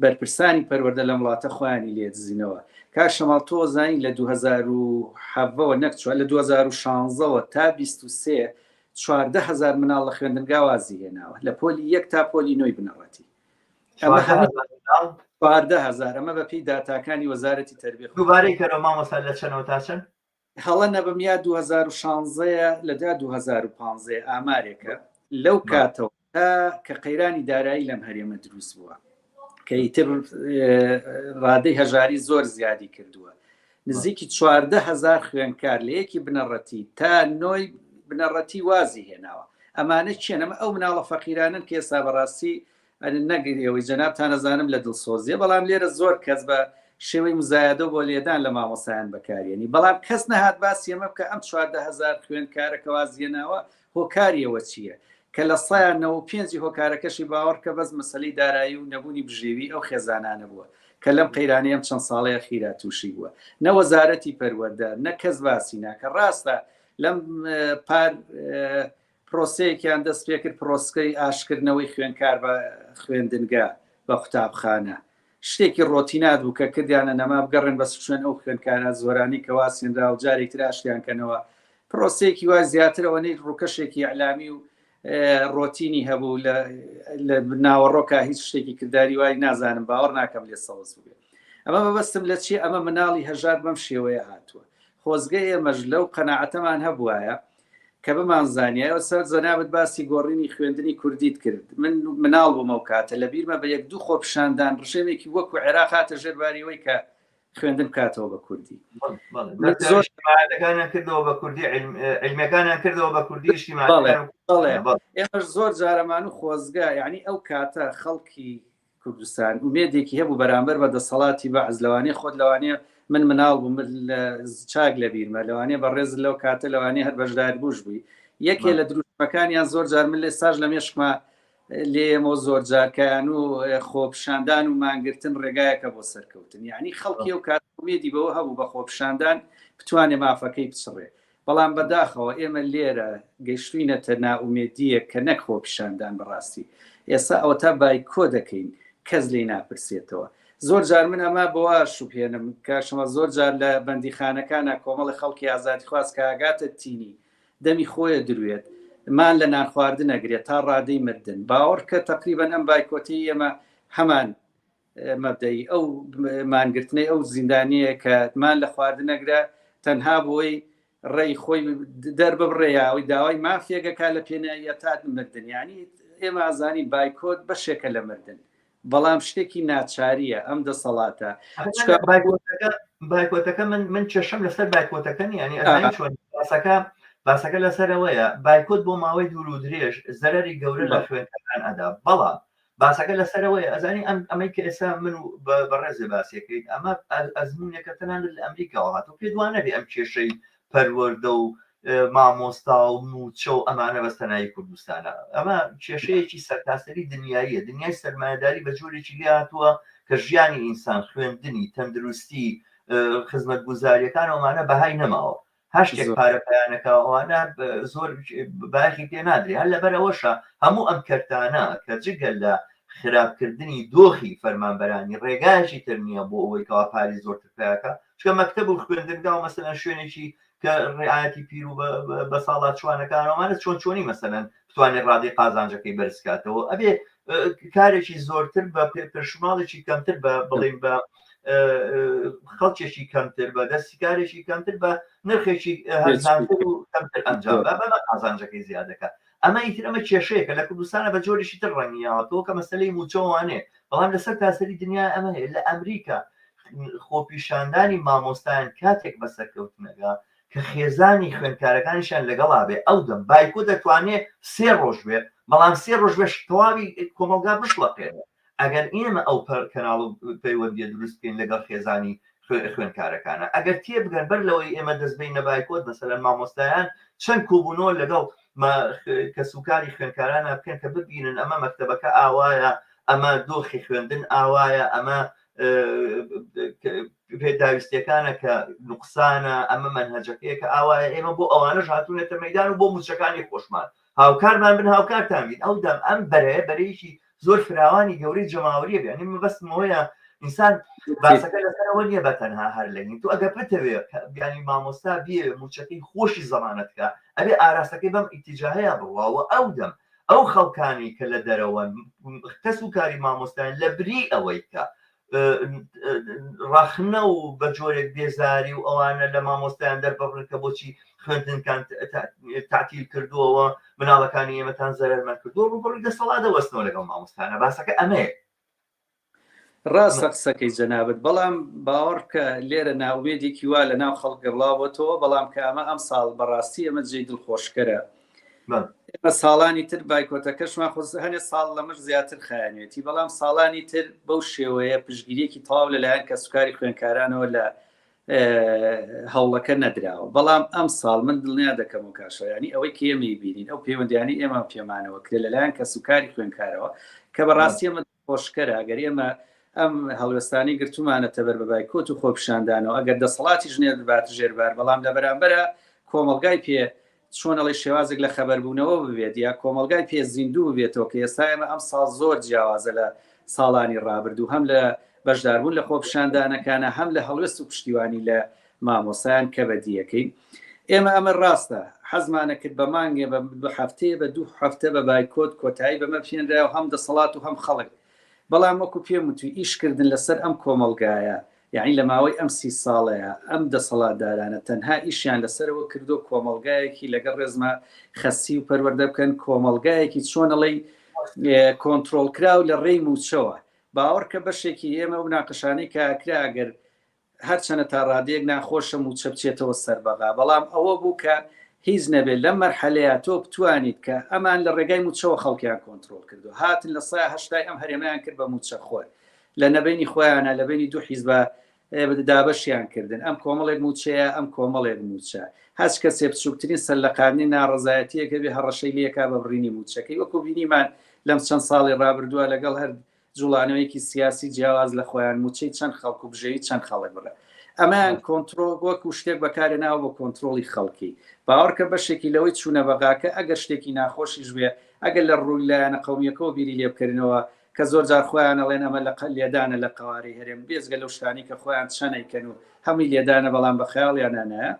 بەرپرسانی پەروەردە لە وڵاتە خۆیانی لێدزینەوە. کاک شەماڵ تۆ زانی لە 2007ەوە نەکچوە لە 2016ەوە تا 23 14,000 مناڵ لە خوێندنگا وازی هێناوە لە پۆلی 1 تا پۆلی 9 بنەڕەتی. 14,000 ئەمە بە پێی داتاکانی وەزارەتی تەربیە. دووبارەی کەرەوە مامۆستا لە چەندەوە تا چەند؟ هەڵە نەبم یا 2016 لەدا 2015 ئامارێکە لەو کاتەوە کە قەیرانی دارایی لەم هەرێمە دروست بووە کە ئیتر ڕادەی هەژاری زۆر زیادی کردووە. نزیکی 14,000 خوێندکار لە یەکی بنەڕەتی تا 9 بنەڕەتی وازی هێناوە. ئەمانە چێن؟ ئەمە ئەو مناڵە فەقیرانن کە ئێستا بەڕاستی نەگریەوەی جەنابتان نەزانم لە دڵسۆزیە، بەڵام لێرە زۆر کەس بە شێوەی مزایەدە بۆ لێدان لە مامۆسایان بەکارێنی. بەڵام کەس نەهات باسی ئەمە بکە ئەم 14,000 خوێندکارەکە وازیێناوە هۆکاریەوە چییە کە لە 195 هۆکارەکەشی باوەڕ کە بەس مەسەلەی دارایی و نەبوونی بژێوی ئەو خێزانانە بووە کە لەم قەیرانەی ئەم چەند ساڵەیە خیرا تووشی بووە. نە وەزارەتی پەروەردە نە کەس باسی ناکە. ڕاستە لەم پار پرۆسەیەکیان دەست پێ کرد پرۆسکەی ئاشکردنەوەی خوێندکار بە خوێندنگا بە قوتابخانە شتێکی ڕۆتینات بوو کە کردیانە نەما بگەڕێن بەس شوێن ئەو خوێندکارە زۆرانی کە واسیێنرا و جارێک تر ئاشتیانکەنەوە. پرۆسەیەکی وای زیاترەوەنەی ڕووکەشێکی ئەعلامی و ڕۆتینی هەبوو لە ناوەڕۆکە هیچ شتێکی کردداری وای نازانم باوەڕ ناکەم لێ سەوز بێ. ئەمە بەبەستم لە چی؟ ئەمە مناڵی هەژار بەم شێوەیە هاتووە. خۆزگە ئێمەش لەو قەناعەتەمان هەبوایە کە بمانزانیایەوە سەر جەنابەت باسی گۆڕینی خوێندنی کوردیت کرد. من مناڵ بوومە و کاتە لە بیرمە بە 1-2 خۆپیشاندان ڕژێمێکی وەکو عێراق هاتە ژێرباریەوەی کە خوێندن کاتەوە بە کوردی. زۆرەکانیان کردەوە بە کوردی علمیەکانیان کردەوە بە کوردی ئێمەش زۆر جارەمان و خۆزگا یعنی ئەو کاتە خەڵکی کوردستان ومێدێکی هەبوو بەرامبەر بە دەسەڵاتی بەعز لەوانەیە خۆت لەوانەیە من مناڵ بووم چاک لە بیرمە لەوانەیە بەڕێز لەو کاتە لەوانەیە هەر بەشدار بوش بووی. یەکێ لە دروستەکانیان زۆر جار من لێ ساژ لە مێشکمە لێمە زۆر جارکیان و خۆپیشاندان و مانگرتن ڕێگایەکە بۆ سەرکەوتن. یعنی خەڵکی ئەو کات ومێدی بەوە هەبوو بە خۆپیشاندان بتوانێ مافەکەی بچڕێ. بەڵام بەداخەوە ئێمە لێرە گەیشتوینەتە ناومێدیە کە نەک خۆپیشاندان بەڕاستی. ئێستا ئەوە تا بایکۆ دەکەین کەس لێی ناپرسێتەوە. زۆر جار من ئەمە بەوا شوپێنم کاشمە زۆر جار لە بەندیخانەکانە کۆمەڵی خەڵکی ئازادی خواست کە ئاگاتە تینی دەمی خۆیە دروێت مان لە نان خواردن ئەگرێت تا ڕادەی مردن. باوەڕ کە تقریبەن ئەم بایکۆتی ئێمە هەمان مەبدەی ئەو مانگرتنەی ئەو زیندانیە کە مان لە خواردن ئەگرە تەنها بۆی ڕێی خۆی دەربڕێیاوی داوای مافێگەکە لە پێنایە تا مردن. یعنی ئێمە ئازانی بایکۆت بەشێکە لە مردن. بەڵام شتێکی ناچاریە ئەم دەسەڵاتە بایکۆتەکە من چێشم لەسەر بایکۆتەکەنی ینی چۆن باسەکە لەسەرەوەیە بایکۆت بۆ ماوەی دوور و درێژ زەرری گەورە لە خوێندەکان ئەدا. بەڵام باسەکە لەسەرەوەی ئەزانی ئەمەی کە ئێستا من بەڕێزێ باسیەکەیت ئەمە ئەزمونێکە تەنانەت لە ئەمریکاەوە هاتوو پێ دوانەبێ ئەم کێشەی پەروەردە و مامۆستا و موچە و ئەمانە بەستەنایی کوردستانە ئەمە کێشەیەکی سەرتاسەری دنیاییە دنیای سەرمایهداری بە جۆرێکی لێ هاتووە کە ژیانی ئینسان خوێندنی تەندروستی خزمەت گوزاریەکان ئەومانە بەهای نەماوە هەر شتێک پارەپیانەکە ئەوانە زۆر باخی پێ نادرێ هەر لەبەرەوەشە هەموو ئەم کەرتانە کە جگەل لە خراپکردنی دۆخی فەرمانبەرانی ڕێگایشی تر نییە بۆ ئەوەی کەوا پاری زۆرتر پیاکە چکە مەکتەب و خوێندنگا و مەسەلەن شوێنێکی کە ڕێعاەتی پیر و بە ساڵات چوانەکانەوەمانە چۆنی مەسەلەن بتوانێت ڕادی قازانجەکەی بەرزکاتەوە ئەبێ کارێکی زۆرتر بە پێشماڵێکی کەمتر بە بڵێن بە خەڵکێکی کەمتر بە دەستیکارێکی کەمتر بە نرخێکی هەرزانتر و کەمتر ئەنجام بە قازانجەکەی زیادەکە ئەمە ئیتر ئەمە کێشەیەکە لە کوردستانە بە جۆرێکی تر ڕەنگیاوەتەوە کە مەسەلەی موچەوانێ بەڵام لەسەر تاسەری دنیا ئەمە هەیە لە ئەمریکا خۆپیشاندانی مامۆستایان کاتێک بەسەرکەوتنەگا کە خێزانی خوێندکارەکانیشان لەگەڵا بێ ئەو دەم بایکۆ دەتوانێت 3 ڕۆژ بێ بەڵام 3 ڕۆژ بێ تەواوی کۆمەلگا بشڵەقێنێ ئەگەر ئێمە ئەو کەناڵ و پەیوەندیە دروست بکەین لەگەڵ خێزانی خوێندکارەکانە ئەگەر تێبگەن بەر لەوەی ئێمە دەستبین نەبایکۆت مەسەلەن مامۆستایان چەند کوبوونەوە لەگەڵ کە سوکاری خوێندکارانە بکەن کە ببینن ئەمە مەکتەبەکە ئاوایە ئەمە دۆخی خوێندن ئاوایە ئەمە پێداویستیەکانە کە نوقسانە ئەمە منهەجەکەیە کە ئاوایە ئێمە بۆ ئەوانەش هاتوونێتە مەیدان و بۆ موچەکانی خۆشمان هاوکارمان بن هاوکارتان بین ئەو دەم ئەم بەرەیەکی زۆر فراوانی گەورەی جەماوەریە بێ ئەنی مەبەستمەوەیە ئینسان باسەکە لەسەرەوە نییە بەتەنها هەر لەنی تو ئەگەر بتەوێت بیانی مامۆستا بێ موچەکەی خۆشی زەمانەتکە ئەبێ ئاراستەکەی بەم ئیتیجاهەیە بڕواوە ئەو دەم ئەو خەڵکانی کە لە دەرەوە کەس و کاری مامۆستایان لە بری ئەوەی کە ڕاخنە و بە جۆرێک بێزاری و ئەوانە لە مامۆستایان دەربڕن کە بۆچی خوێندنکان تعتیل کردووەوە مناڵەکانی ئێمەتان زەرەرمان کردووە ڕوبڕی دەسەڵاتە وەستنەوە لەگەڵ مامۆستانە باسەکە ئەمەیە ڕاستە قسەکەی جەنابەت بەڵام باوەڕ کە لێرە ناومێدێکی وا لە ناو خەڵک گەڕاوەتەوە بەڵام کە ئەمە ئەم ساڵ بەڕاستی ئەمە جێی دڵخۆشکەرە ئێمە ساڵانی تر بایکۆتەکەشمان خۆ هەنێ ساڵ لەمەش زیاتر خایانێتی بەڵام ساڵانی تر بەو شێوەیە پشگیریەکی تەواو لەلایەن کە سوکاری خوێندکارانەوە لە هەوڵەکە نەدراوە بەڵام ئەم ساڵ من دڵنیا دەکەم و کاشەیانی ئەوەی کە ئێمەی بینین ئەو پەیوەندیانی ئێمە پێمانەوە کرێ لەلایەن کە سوکاری خوێندکارەوە کە بەڕاستی ئەمە خۆشکەرە ئەگەر ئێمە ئەم هەڵوێستانی گرتومانەتە بەر بەبای کۆت و خۆپیشاندانەوە ئەگەر دەسەڵاتی ژنێ بات ژێربار بەڵام لە بەرامبەرە کۆمەلگای پێ چۆنەڵی شێوازێک لە خەبەربوونەوە ببێت یا کۆمەلگای پێ زیندوو ببێتەوە کە ئێستا ئێمە ئەم ساڵ زۆر جیاوازە لە ساڵانی ڕابردوو هەم لە بەشداربوون لە خۆپیشاندانەکانە هەم لە هەڵوێست و پشتیوانی لە مامۆسایان کە بەدیەکەی ئێمە ئەمە ڕاستە حەزمانە کرد بە مانگێ بە هەفتەیە بە 2 هەفتە بە بایکۆت کۆتایی بەمە پێێنرا و هەم دەسەڵات و هەم خەڵک بەڵام وەکو پێم وتوی ئیشکردن لەسەر ئەم کۆمەلگایە یعنی لە ماوەی ئەم 30 ساڵەیە ئەم دەسەڵاتدارانە تەنها ئیشیان لەسەرەوە کردو کۆمەلگایەکی لەگەڵ ڕێزمە خەسی و پەروەردە بکەن کۆمەلگایەکی چۆنەڵی کۆنتترۆلکراو لە ڕێی موچەوە باوەڕ کە بەشێکی ئێمە و ناقشانەی کاکرا ئەگەر هەرچەنە تا ڕادەیەک ناخۆشە موچە بچێتەوە سەربەغا بەڵام ئەوە بوو کە هیچ نەبێت لە مەرحەلەیە تۆ بتوانیت کە ئەمان لە ڕێگای موچەوە خەڵکیان کۆنتترۆل کردو هاتن لە سای هەشتای ئەم هەرێمەیان کرد بە موچە خۆر لە نەبینی خۆیانە لە بینی 2 حیزبە دابەشیان کردن ئەم کۆمەڵێک موچەیە ئەم کۆمەڵێک موچە هەچ کەسێ بچووکترین سەرلەقانی ناڕزایەتیەکە بێ هەڕەشەی لێکا بە بڕینی موچەکەی وەکو بینیمان لەم چەند ساڵی ڕابردووە لەگەڵ هەر جوڵانەوەیکی سیاسی جیاواز لە خۆیان موچەی چەند خەڵک و بژێوی چەند خەڵک بڕە ئەمان کۆنتترۆل وەکو شتێک بەکارێ ناوە بۆ کۆنتترۆلی خەڵکی باوەڕکە بەشێکی لەوەی چوونە بەغاکە ئەگەر شتێکی ناخۆشیش بێ ئەگەر لە ڕووی لایەنە قەومیەکەەوە بیری لێ بکردنەوە کە زۆر جار خۆیان ئەڵێن ئەمە لە لێدانە لە قواری هەرێم بێزگە لەو شتانی کە خۆیان چەنەیکەن و هەمووی لێدانە بەڵام بە خەیاڵیانانەیە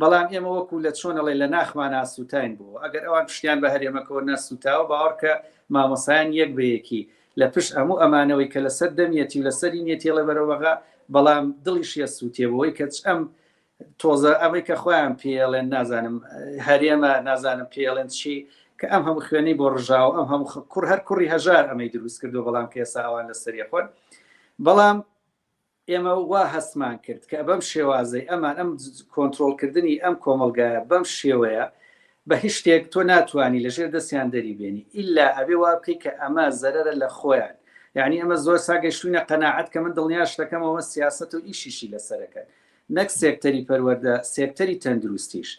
بەڵام ئێمە وەکو لە چۆنەڵێ لە ناخمان ئاسووتین بوو ئەگەر ئەوان پشتیان بە هەرێمەکەەوە نەسووتاوە باوەڕکە مامۆسایان یەک بەیەکی لە پشت هەموو ئەمانەوەی کە لەسەر دەمیەتی و لەسەری نێتیڵە بەرەوەغا بەڵام دڵیشیە سووتێبەوەی کە ئەم تۆزە ئەمەی کە خۆیان پێڵێن نازانم هەرێمە نازانم پێڵێن چی کە ئەم هەموو خوێنەی بۆ ڕژاو ئەم هەموو کوڕ هەر کوڕی هەژار ئەمەی دروست کردو بەڵام کە ئێستا ئەوان لە سەری خۆن بەڵام ئێمە وا هەستمان کرد کە بەم شێوازەی ئەمان ئەم کۆنتترۆلکردنی ئەم کۆمەلگایە بەم شێوەیە بە هیچ شتێک تۆ ناتوانانی لەژێر دەستیان دەریبێنی ئللا ئەبێ وا بکەی کە ئەمە زەرەرە لە خۆیان. یعنی ئەمە زۆر ساگەشتوونە قەناعەت کە من دڵنیا شتەکەمەوە سیاست و ئیشیشی لەسەرەکەن نەک سێکتەری پەروەردە سێکتەری تەندروستیش.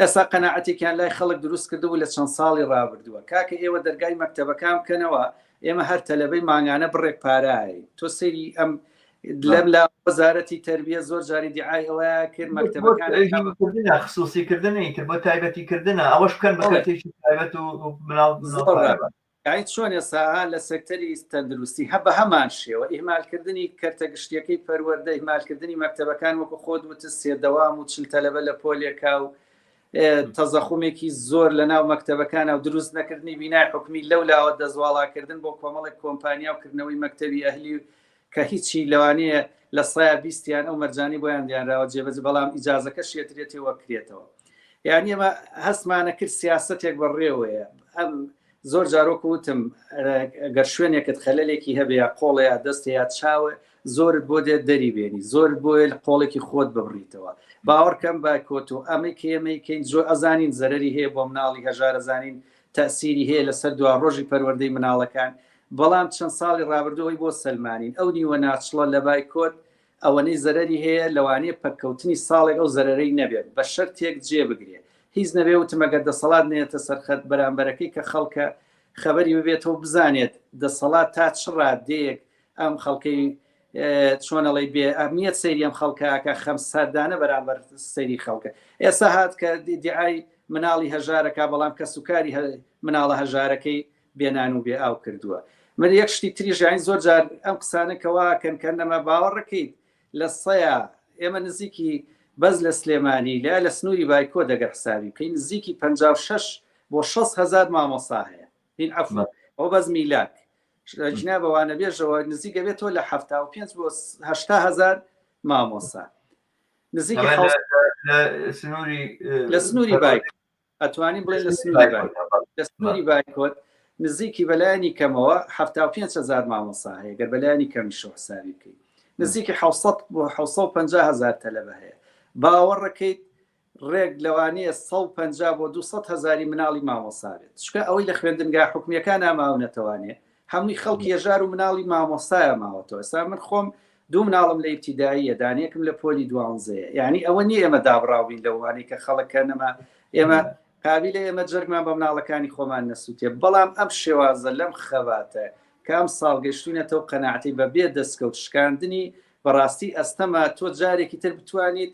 ئێستا قەناعەتێکیان لای خەڵک دروست کردبوو لە چەند ساڵی ڕابردووە کاکە ئێوە دەرگای مەکتەبەکان بکەنەوە ئێمە هەر تەلەبەی ماگانە بڕێک پارایی تۆ سەیری ئەم لەم لا وەزارەتی تەربیە زۆر جاری دیعای ئەوەیە کرد مەکتەبەکان خصوصیکردنی کرد بۆ تایبەتیکردنە ئەوەش بکەن بە کەرتێکی تایبەت و یعنی چۆن ئێستا لە سێکتەری تەندروستی بە هەمان شێوە ئیهمالکردنی کەرتە گشتیەکەی پەروەردە ئیهمالکردنی مەکتەبەکان وەکو خۆت وتە سێدەوام و چل تەلەبە لە پۆلێکا و تەزەخومێکی زۆر لە ناو مەکتەبەکانە و دروست نەکردنی بینای حکومی لەولاوە دەزواڵاکردن بۆ کۆمەڵێک کۆمپانیا و کردنەوەی مەکتەبی ئەهلی کە هیچی لەوانەیە لە سایە بیستیان ئەو مەرجانی بۆیان دیانراوە جێبەج بەڵام ئیجازەکە شێترێتەوە کرێتەوە. یعنی ئەمە هەستمانە کرد سیاستێک بەڕێوەیە ئەم زۆر جارۆک وتم گەر شوێنێکت خەلەلێکی هەبێ قۆڵەیە دەستەیە چاوە زۆرت بۆ دێت دەری بێنی زۆر بۆیە قۆڵێکی خۆت ببڕیتەوە باوەڕکەم با کۆت و ئەمەی کێمەیکەین زۆر ئەزانین زەرری هەیە بۆ مناڵی هەژار ئەزانین تەسیری هەیە لەسەر دوا ڕۆژی پەروەردەی مناڵەکان بەڵام چەند ساڵی ڕابردەوەی بۆ سلمانین ئەو نیوە ناچڵە لە بای کۆت ئەوەنەی زەرری هەیە لەوانەیە پەککەوتنی ساڵێک ئەو زەرەرەی نەبێت بە شەرتێک جێ بگرێت هیچ نەبێ وتمەگەر دەسەڵات نێتە سەرخەت بەرامبەرەکەی کە خەڵکە خەبەری ببێتەوە بزانێت دەسەڵات تا چڕادەیەک ئەم خەڵکەی چۆنەڵی بێ ئەهمیەت سەیری ئەم خەڵکەکە خەم سەردانە بەرامبەر سەیری خەڵکە ئێستا هات کە دیعای مناڵی هەژارەکە بەڵام کە سوکاری مناڵە هەژارەکەی بێنان و بێ ئاو کردووە. من یەک شتی تریژانی زۆر جار ئەم قسانەکەواکەن کە نەمە باوەڕەکەیت لە سەیە ئێمە نزیکی بەز لە سلێمانی لە سنووری بایکۆ دەگەر حسابی بکەین نزیکی 56 بۆ 6,000 مامۆستا هەیە هین ئەفڵ ئەو بەز میلاک جنا بەوانە بێژەوە نزیکە بێتەوە لە 75 بۆ 80,000 مامۆستا نزیکی لە سنووری بایک ئەتوانین بڵێن لە سنووری بایکۆت نزیکی بەلایانی کەمەوە 75,000 مامۆستا هەیە گەر بەلایانی کەمیشە حسابی بکەین نزیکی 700 بۆ 750,000 تەلەبە هەیە باوەڕەکەیت ڕێک لەوانەیە 150 بۆ 200,000 مناڵی مامۆستا بێت چکە ئەوەی لە خوێندنگا حکومیەکان ئاماو نەتەوانێت هەمووی خەڵکی هێژار و مناڵی مامۆستایە ماوەتەوە ئێستا من خۆم دوو مناڵم لە ئیبتیداییە دانێکم لە پۆلی 12 یعنی ئەوە نیە ئێمە دابڕاوین لەوانەی کە خەڵکە نەما ئێمە قابلە ئێمە جەرگمان بە مناڵەکانی خۆمان نەسووتێ بەڵام ئەم شێوازە لەم خەباتە کام ساڵگەشتونێتەوە قەناعەتی بە بێ دەستکەوت شکاندنی بەڕاستی ئەستەما تۆ جارێکی تر بتوانیت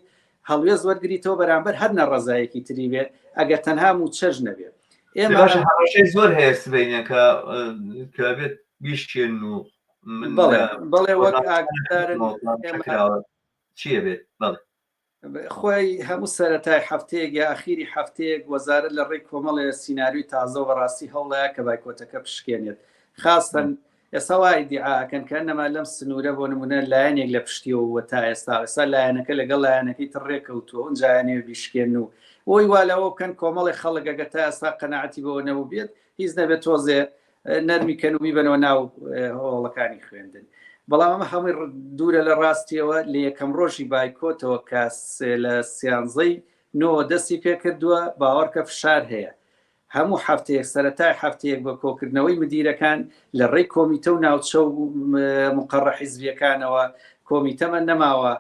هەڵوێز وەرگریتەوە بەرامبەر هەر نەڕەزایەکی تری بێت ئەگەر تەنها و چەژ نەبێت ئێمە زۆر هەیە سبینەکە کە بێت بیشتێن و بەڵێ وەک چیە بێت بەڵێ خۆی هەموو سەرەتای هەفتەیەک یا ئەخیری هەفتەیەک وەزارەت لە ڕێی کۆمەڵی سیناریوی تازە و بەڕاستی هەوڵەیە کە بایکۆتەکە پشکێنێت خاستن ئێستا وای دیعاکەن کە نەما لەم سنوورە بۆ نمونە لایەنێک لە پشتیەوە تا ئێستا لایەنەکە لەگەڵ لایەنەکەی تڕێکەوتووە اون جایانێ بیشکێن و ئەوی والاەوە بکەن کۆمەڵی خەڵکەگە تا ئێستا قەناعەتی بەوە نەبوو بێت هیچ نەبێت تۆزێ نەرمیکەن و میبنەوە ناو هۆڵەکانی خوێندن بەڵام ئەمە هەمووی دوورە لە ڕاستیەوە لە یەکەم ڕۆژی بایکۆتەوە کاس لە سیانزەی نۆ دەستی پێ کردووە باوەڕکە فشار هەیە هەموو هەفتەیەک سەرەتای هەفتەیەک بە کۆکردنەوەی مدیرەکان لە ڕێی کۆمیتە و ناوچە و مقڕە حیزبیەکانەوە کۆمیتەمە نەماوە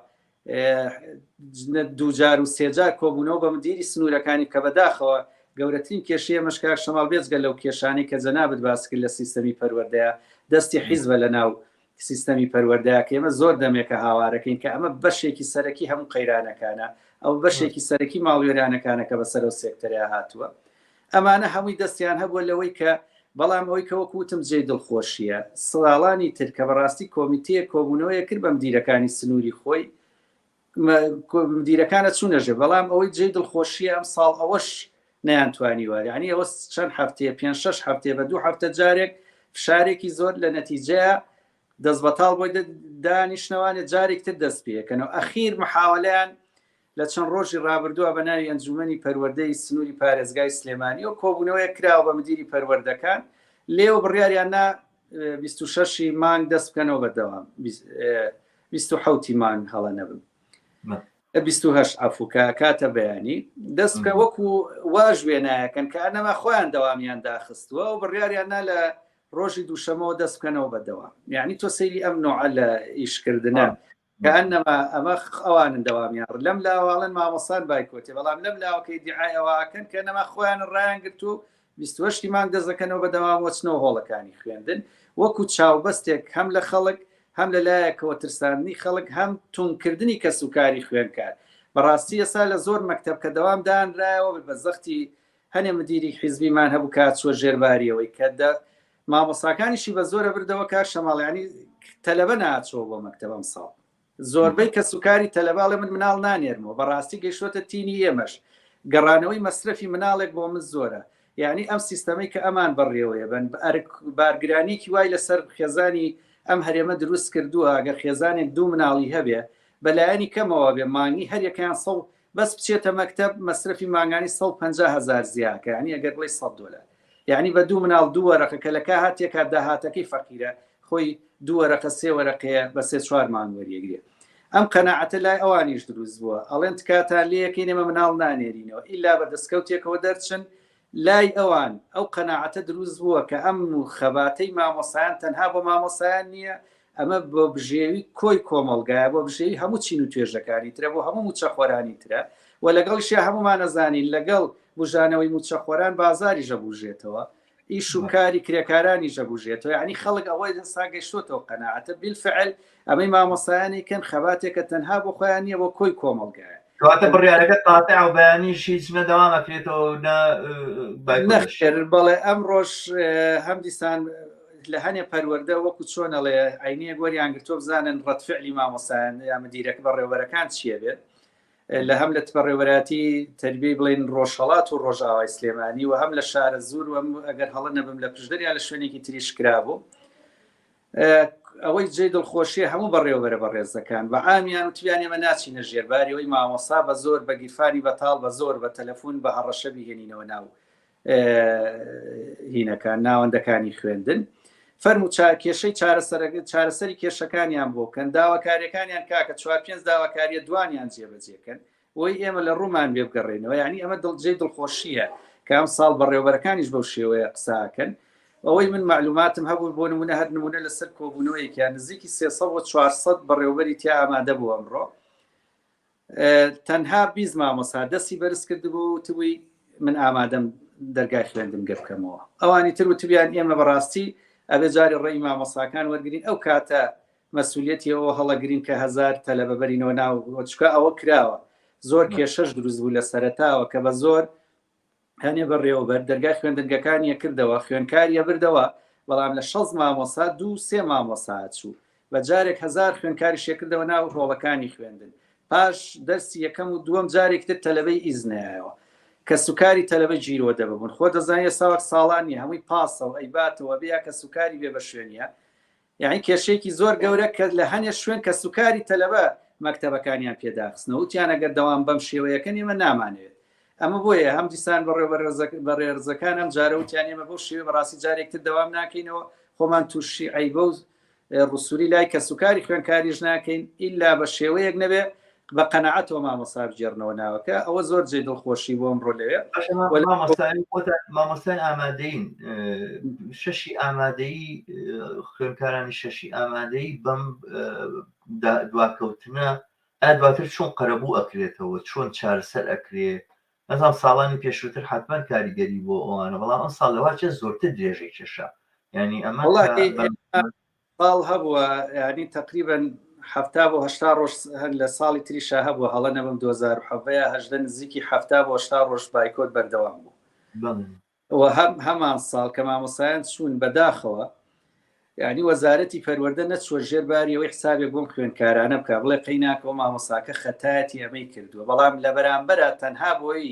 دووجار و سێجار کۆبوونەوە بە مدیری سنوورەکانی کە بەداخەوە گەورەترین کێشەیە مەشکاک شەماڵ بێجگە لەو کێشانەی کە جەنابەت باس کرد لە سیستەمی پەروەردەیە دەستی حیزبە لە ناو سیستەمی پەروەردەیە کە ئێمە زۆر دەمێکە هاوارەکەین کە ئەمە بەشێکی سەرەکی هەموو قەیرانەکانە ئەو بەشێکی سەرەکی ماڵوێرانەکانە کە بەسەر و سێکتەریا هاتووە ئەمانە هەمووی دەستیان هەبووە لەوەی کە بەڵام ئەوەی کە وەکوتم جێ دڵخۆشیە ساڵانی تر کە بەڕاستی کۆمیتەیە کۆبوونەوەیە کرد بە مدیرەکانی سنووری خۆی مدیرەکانە چوونەژێ بەڵام ئەوەی جێ دڵخۆشیە ئەم ساڵ ئەوەش نەیانتوانیوە یعنی ئەوە چەند هەفتەیە 5-6 هەفتێ بە 2 هەفتە جارێک فشارێکی زۆر لە نەتیجەیە دەست بەتاڵ بۆی دانیشتنەوانێت جارێک تر دەست پێکەنەوە ئەخیر محاوەلیان لە چەند ڕۆژی ڕابردووە بە ناوی ئەنجومەنی پەروەردەی سنووری پارێزگای سلێمانی و کۆبوونەوەی کراوە بە مدیری پەروەردەکان لێو بڕیاریان نا 26 مانگ دەست بکەنەوە بەردەوام 27 مانگ هەڵە نەبم 28 عفوکە کاتە بەیانی دەست بکە وەکو واژ وێنایەکەن کە ئەنەما خۆیان دەوامیان داخستووە و بڕیاریاننا لە ڕۆژی دووشەمەوە دەست بکەنەوە بەدەوام یعنی تۆ سەیری ئەم نوعە لە ئیشکردنە کە ئەنەما ئەمە ئەوانن دەوامیان لەم لاواڵەن مامۆسان بایکۆتێ بەڵام لەم لاوەکەی دیعایەوەکەن کە نەما خۆیان ڕایان گرت و 28 مانگ دەست دەکەنەوە بەدەوام وەچنەوە هۆڵەکانی خوێندن وەکو چاوبەستێک هەم لە خەڵک هەم لەلایەکەوە ترساندنی خەڵک هەم تونکردنی کەسوکاری خوێنکار بەڕاستی ئێستا لە زۆر مەکتەب کە دەوام دانرایەوە بە زەختی هەنێ مدیری حیزبیمان هەبوو کات چوە ژێرباریەوەی کە مامۆساکانیشی بە زۆرە بردەوە کار شەماڵیانی تەلەبە ناچەوە بۆ مەکتەبەم ساڵ زۆربەی کەسوکاری تەلەباڵێ من مناڵ نانێرمەوە بەڕاستی گەیشتۆتە تینی ئێمەش گەڕانەوەی مەسرەفی مناڵێک بۆ من زۆرە یعنی ئەم سیستەمەی کە ئەمان بەڕێوەیە بن بارگرانیکی وای لەسەر خێزانی ئەم هەرێمە دروست کردووە ئەگەر خێزانێک دوو مناڵی هەبێ بەلایانی کەمەوە بێ مانگی هەر یەکیان سەڵ بەس بچێتە مەکتەب مەسرفی مانگانی 150,000 زیاکە ینی ئەگەر بڵێ $100 یعنی بە دوو مناڵ دوو وەرەقە کە لە کا هاتێکا داهاتەکەی فەقیرە خۆی دوو وەرەقە سێ وەرەقەیە بە 3-4 مانگ وەریەگرێ ئەم قەناعەتە لای ئەوانیش دروست بووە ئەڵێن تکاتان لێ یەکەی نێمە مناڵ نانێرینەوە ئیلا بە دەستکەوتێکەوە دەرچن لای ئەوان ئەو قەناعەتە دروست بووە کە ئەم خەباتەی مامۆسایان تەنها بۆ مامۆسایان نییە ئەمە بۆ بژێوی کۆی کۆمەڵگایە بۆ بژێوی هەموو چین و توێژەکانی ترە بۆ هەموو موچەخۆرانی ترە و لەگەڵشیە هەمومان نەزانین لەگەڵ بژانەوەی موچەخۆران بازاری ژەبوژێتەوە ئیش و کاری کرێکارانی ژەبوژێتەوە ینی خەڵک ئەوەی دەسا گەیشتۆتەوە قەناعەتە بالفعل ئەمەی مامۆسایانی کەن خەباتێکە تەنها بۆ خۆیان نییە بۆ کۆی کۆمەڵگایە کەواتە بڕیارەکە قاتع و بەیانیش هیچ نەدەوامەکرێتەوە نەخێر بەڵێ ئەم ڕۆژ هەم دیسان لە هەنێ پەروەردە وەکو چۆنەڵێ عینیە گۆریان گرتۆ بزانن ڕەتفعلی مامۆسایان یا مدیرەکە بەڕێوەبەرەکان چیە بێت لە هەم لە بەڕێوەبەراتی تەربیەی بڵێن ڕۆژهەڵات و ڕۆژاوای سلێمانی و هەم لە شارە زور و ئەگەر هەڵە نەبم لە پشدەریا لە شوێنێکی تریش کرابوو ئەوەی جێ دڵخۆشیە هەموو بەڕێوەبەرە بەڕێزەکان بە عامیان وتیان ئێمە ناچینە ژێرباریەوەی مامۆسا بە زۆر بە گیرفانی بەتاڵ بە زۆر بە تەلەفۆن بە هەڕەشە بهێنینەوە ناو هینەکان ناوەندەکانی خوێندن فەرمو کێشەی چارەسەری کێشەکانیان بۆ کەن داواکاریەکانیان کاکە 4-5 داواکاریە دوانیان جێبەجێکەن وی ئێمە لە ڕوومان بێ بگەڕێنەوە ینی ئەمە دڵجێ دڵخۆشیە کە ئەم ساڵ بەڕێوەبەرەکانیش بەو شێوەیە قساکەن ئەوەی من معلوماتم هەبوو بۆ نمونە هەر نمونە لەسەر کۆبوونەوەیەکیان نزیکی 300-400 بەڕێوەبەری تیا ئامادە بوو ئەمڕۆ تەنها 20 مامۆسا دەستی بەرز کردبوو توی من ئامادەم دەرگای خوێندم گە بکەمەوە ئەوانی تر وتبیان ئێمە بەڕاستی ئەبێ جاری ڕێی مامۆساکان وەرگین ئەو کاتە مەسئولیەتی ئەوە هەڵەگرین کە 1000 تەلەبە بەرینەوە ناو چکە ئەوە کراوە زۆر کێشەش دروست بوو لە سەرەتاوە کە بە زۆر هەنێ بەڕێوەبەر دەرگای خوێندنگەکانیە کردەوە خوێنکاریە بردەوە بەڵام لە 6 مامۆسا 2-3 مامۆسا چوو بە جارێک 1000 خوێنکاری شێکردەوە ناو ڕۆڵەکانی خوێندن پاش دەرسی یەکەم و دووەم جارێکتر تەلەبەی ئیزنایەوە کە سوکاری تەلەبە جیرۆ دەببوون خۆ دەزانێت ساوەک ساڵانی هەمووی پاسەوە ئەیباتەوە بیا کە سوکاری بێ بە شوێنیە یعنی کێشەیەکی زۆر گەورە کە لە هەنێ شوێن کە سوکاری تەلەبە مەکتەبەکانیان پێداخستنەوە وتیان ئەگەر دەوام بەم شێوەیەکە ئێمە نامانوێت ئەمە بۆیە هەم دیسان بەڕێرزەکان ئەم جارە وتیان ئێمە بۆ شێوە بەڕاستی جارێکتر دەوام ناکەینەوە خۆمان تووشی عیبە و ڕوسوری لای کە سوکاری خوێنکاریش ناکەین ئیلا بە شێوەیەک نەبێ بە قەنەعەتەوە مامۆسا بجێڕنەوە ناوەکە ئەوە زۆر جێ دڵخۆشی بۆ ئەمڕۆ لەوێ مامۆستای ئامادەین شەشی ئامادەیی خوێنکارانی شەشی ئامادەیی بەم دواکەوتنە دواتر چۆن قەرەبوو ئەکرێتەوە چۆن چارەسەر ئەکرێ نەزانام ساڵانی پێشووتر حتمما کاریگەری بۆ ئەوانە بەڵام ئەم ساڵ لەوا چێ زۆرتر درێژەی کێشە ینی ئەمە ساڵ هەبووە ینی تقریبا 70-80 ڕۆژ لە ساڵی تریشا هەبووە هەڵە نەبم 2010 نزیکی 70-80 ڕۆژ بایکۆت بەردەوام بوو هەمان ساڵ کە مامۆسایان چوون بەداخەوە ینی وەزارەتی پەروەردە نەچوە ژێرباریەوەی حسابێک بۆم خوێنکارانە بکە بڵێ قەیناکەوە مامۆساکە خەتایەتی ئەمەی کردووە بەڵام لە بەرامبەرە تەنها بۆی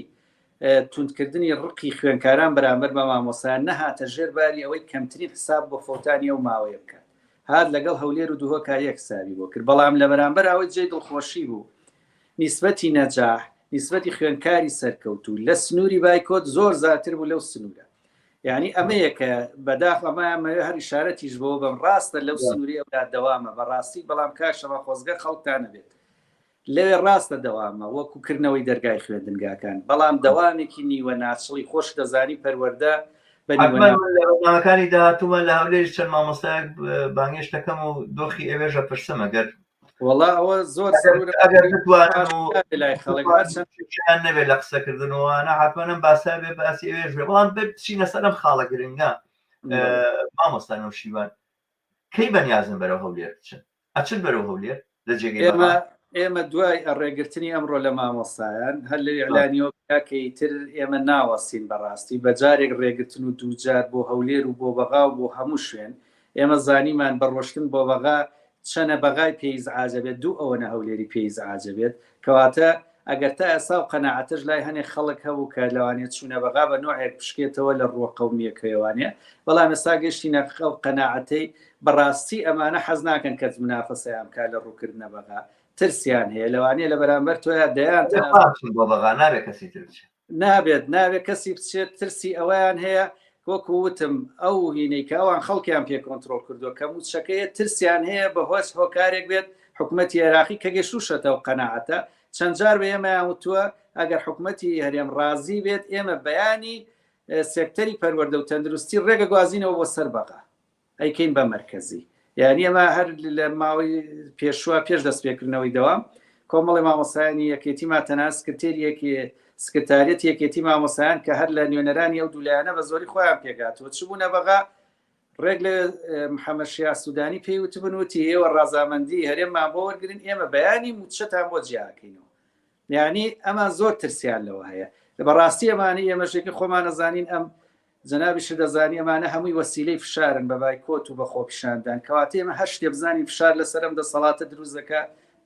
توندکردنی ڕقی خوێنکاران بەرامبەر بە مامۆسایان نەهاتە ژێرباری ئەوەی کەمترین حساب بۆ فۆتانی ئەو ماوەیە بکات هات لەگەڵ هەولێر و دووهۆکا یەک ساوی بۆ کرد بەڵام لە بەرامبەر ئەوەی جێ دڵخۆشی بوو نیسبەتی نەجاح نیسبەتی خوێنکاری سەرکەوتوو لە سنووری بایکۆت زۆر زیاتر بوو لەو سنوورە یعنی ئەمەیەکە بەداخ ئەمە هەر ئیشارەتیش بۆ بەم ڕاستە لەو سنووری ئەودا دەوامە بەڕاستی بەڵام کاشەمە خۆزگە خەڵکتانە بێت لەوێ ڕاستە دەوامە وەکوکردنەوەی دەرگای خوێندنگاکان بەڵام دەوامێکی نیوە ناچڵی خۆش دەزانی پەروەردە بەناوەکانی داهاتوومە لە هەولێر چەند مامۆستایەک بانگێشتەکەم و دۆخی ئێوێژە پرسەمە گەر وڵا ئەوە زۆر لای خەڵکیان نەبێت لە قسەکردنەوەوانە حتمەنم باسا بێ باسی ئێوێژ بێ بەڵام بچینە سەرم خاڵە گرنگە مامۆستا نەوشیوان کەی بەنیازم بەرەو هەولێر بچن ئەچن بەرەو هەولێر لە جێگەی ئێمە دوای ڕێگرتنی ئەمڕۆ لە مامۆستایان هەر لە ئیعلانیۆکەکەی تر ئێمە ناوەستین بەڕاستی بەجارێک ڕێگرتن و دووجار بۆ هەولێر و بۆ بەغا و بۆ هەموو شوێن ئێمە زانیمان بەڕۆشتن بۆ بەغا چەنە بەغای پێیز عاجەبێت دوو ئەوەنە هەولێری پێیز عاجەبێت کەواتە ئەگەر تا ئێسا و قەناعەتش لای هەنێک خەڵک هەبوو کە لەوانێت چوونە بەغا بە نوعێک پشکێتەوە لە ڕووە قەومیەکەوانێ بەڵام ئێستا گەشتینە خەڵ قەناعەتەی بەڕاستی ئەمانە حەز ناکەن کەس منافەسەیان کا لە ڕووکردنە بەغا ترسیان هەیە لەوانەیە لە بەرامبەر تۆیان دەیان بۆ بەغا نابێت کەسی تر نابێت کەسی بچێت ترسی ئەویان هەیە وەکو وتم ئەو هینەی کە ئەوان خەڵکیان پێ کۆنتترۆل کردو کە موچەکەیە ترسیان هەیە بەهۆش هۆکارێک بێت حکوومەتی عێراقی کە گەشوشەتەوە قەناعەتە چەند جار بە ئێمەیان وتووە ئەگەر حکوومەتی هەرێم ڕازی بێت ئێمە بەیانی سێکتەری پەروەردە و تەندروستی ڕێگە گوازینەوە بۆ سەر بەغا ئەیکەین بە مەرکەزی یعنی ئەمە هەر لە ماوەی پێشوە پێش دەستپێکردنەوەی دەوام کۆمەڵی مامۆسایانی یەکێتی ماتەناس سکرتێریەکی سکرتاریەت یەکێتی مامۆسایان کە هەر لە نوێنەرانی ئەو دوولایانە بە زۆری خۆیان پێگاتوە چبوونە بەغا ڕێک لە محەممەد شیا سوودانی پێی وتبن وتی ئێوە ڕازامەندی هەرێممان بۆ وەرگرن ئێمە بەیانی موچەتان بۆ جیاکەینەوە یعنی ئەمان زۆر ترسیان لەوە هەیە بەڕاستی ئەمانی ئێمەشێکی خۆمان نەزانین ئەم جەنابیش دەزانی ئەمانە هەمووی وەسیلەی فشارن بە بایکۆت و بە خۆپیشاندان کەواتە ئێمە هەر شتێ بزانین فشار لەسەرم دەسەڵاتە دروست دەکا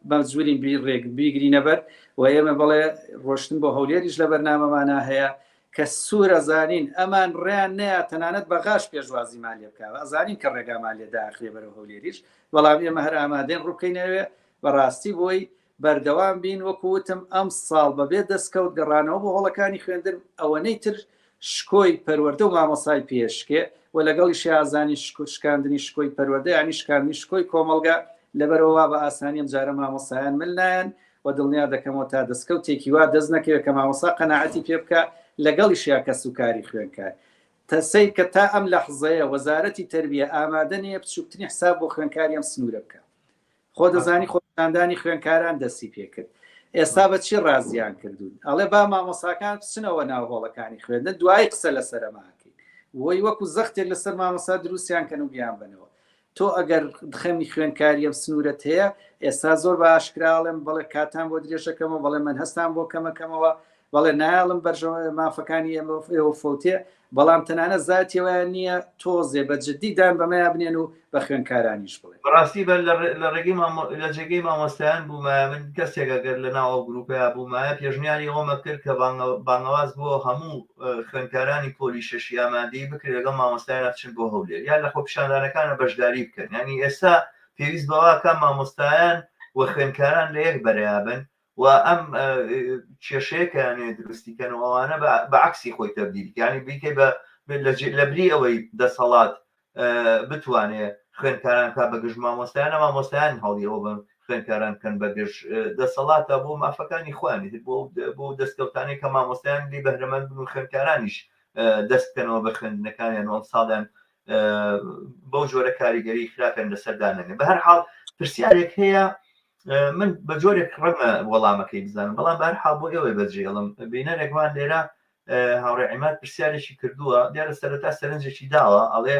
بەمجبورین ڕێک بیگرینەبەر و ئێمە بڵێ ڕۆشتن بۆ هەولێریش لە بەرنامەمانە هەیە کە سوورە زانین ئەمان ڕێیان نەیە تەنانەت بەغاش پێشوازیمان لێ بکەوە ئەزانین کە ڕێگامان لێ داخلێ بەرەو هەولێریش بەڵام ئێمە هەر ئامادەین ڕووکەینەوێ بەڕاستی بۆی بەردەوام بین وەکوتم ئەم ساڵ بەبێ دەستکەوت گەڕانەوە بۆ هەوڵەکانی خوێندن ئەوەنەی تر شکۆی پەروەردە و مامۆسای پێشکێ و لەگەڵی شازانی شکاندنی شکۆی پەروەردە ینی شکاندنی شکۆی کۆمەلگا لەبەرەوە بە ئاسانی ئەم جارە مامۆسایان ملایەن و دڵنیا دەکەمەوە تا دەستکەوتێکی وا دەست نەکەوێت کە مامۆسا قەناعەتی پێ بکە لەگەڵی شیا کە سوکاری خوێنکار تەسەی کە تا ئەم لەحزەیە وەزارەتی تربیە ئامادە نیە بچووکتنی حساب بۆ خوێنکاری ئەم سنوورە بکە خۆ دەزانی خۆشاندانی خوێنکاران دەستی پێکرد ئێستا بە چی ڕازیان کردوون ئەڵێ با مامۆساکان بچنەوە ناوهۆڵەکانی خوێندن دوای قسە لەسەرماکەین وی وەکو زەختێک لەسەر مامۆسا دروستیان کەن و بیان بنەوە تۆ ئەگەر خەمی خوێنکاری ئەم سنوورەت هەیە ئێستا زۆر بە ئاشکراڵم بڵێ کاتان بۆ درێژەکەمەوە بڵێ من هەستان بۆ کەمەکەمەوە بەڵێ نایڵم بەرژەوە مافەکانی ئێمە فۆتێ بەڵام تەنانە زاتیەوەیان نییە تۆزێ بە جددیدان بەمەیە بنێن و بە خوێنکارانیش بڵێ ڕاستی بە لە ڕێگەی لە جێگەی مامۆستایان بوومە من کەسێکەگەر لە ناوە گروپەیە بوومایە پێشنیاری ئەومە کرد کە بانگەواز بۆ هەموو خوێنکارانی پۆلی شەشی ئامادەی بکرێت لەگەڵ مامۆستایان بچن بۆ هەولێر یان لە خۆپیشاندانەکانە بەشداری بکەن ینی ئێستا پێویست بەواکە مامۆستایان و خوێنکاران لە یەک بەرەیابن و ئەم کێشەیەکیانێ دروستیکەنەوەوانە بە عکسی خۆی تەبدیل ینی بیکەی لە بری ئەوەی دەسەڵات بتوانێت خوێنکاران کا بەگشت مامۆستایانە مامۆستایان هەڵیەوە بن خوێنکاران کەن بەگشت دەسەڵاتە بۆ مافەکانی خوانی بۆ دەستکەوتانی کە مامۆستایان لی بەهرەمەند بن و خوێنکارانیش دەستکەنەوە بە خوێندنەکانیان وەم ساڵیان بەو جۆرە کاریگەری خراپێن لەسەردانەنێ بە هەر حاڵ پرسیارێک هەیە من بە جۆرێک ڕەمە وەڵامەکەی بزانم بەڵام بە هەر حاڵ بۆ ئێوەی بەجێڵم بینەرێکمان لێرە هاوڕێ عیماد پرسیارێکی کردووە دیارە سەرەتا سەرنجێکی داوە ئەڵێ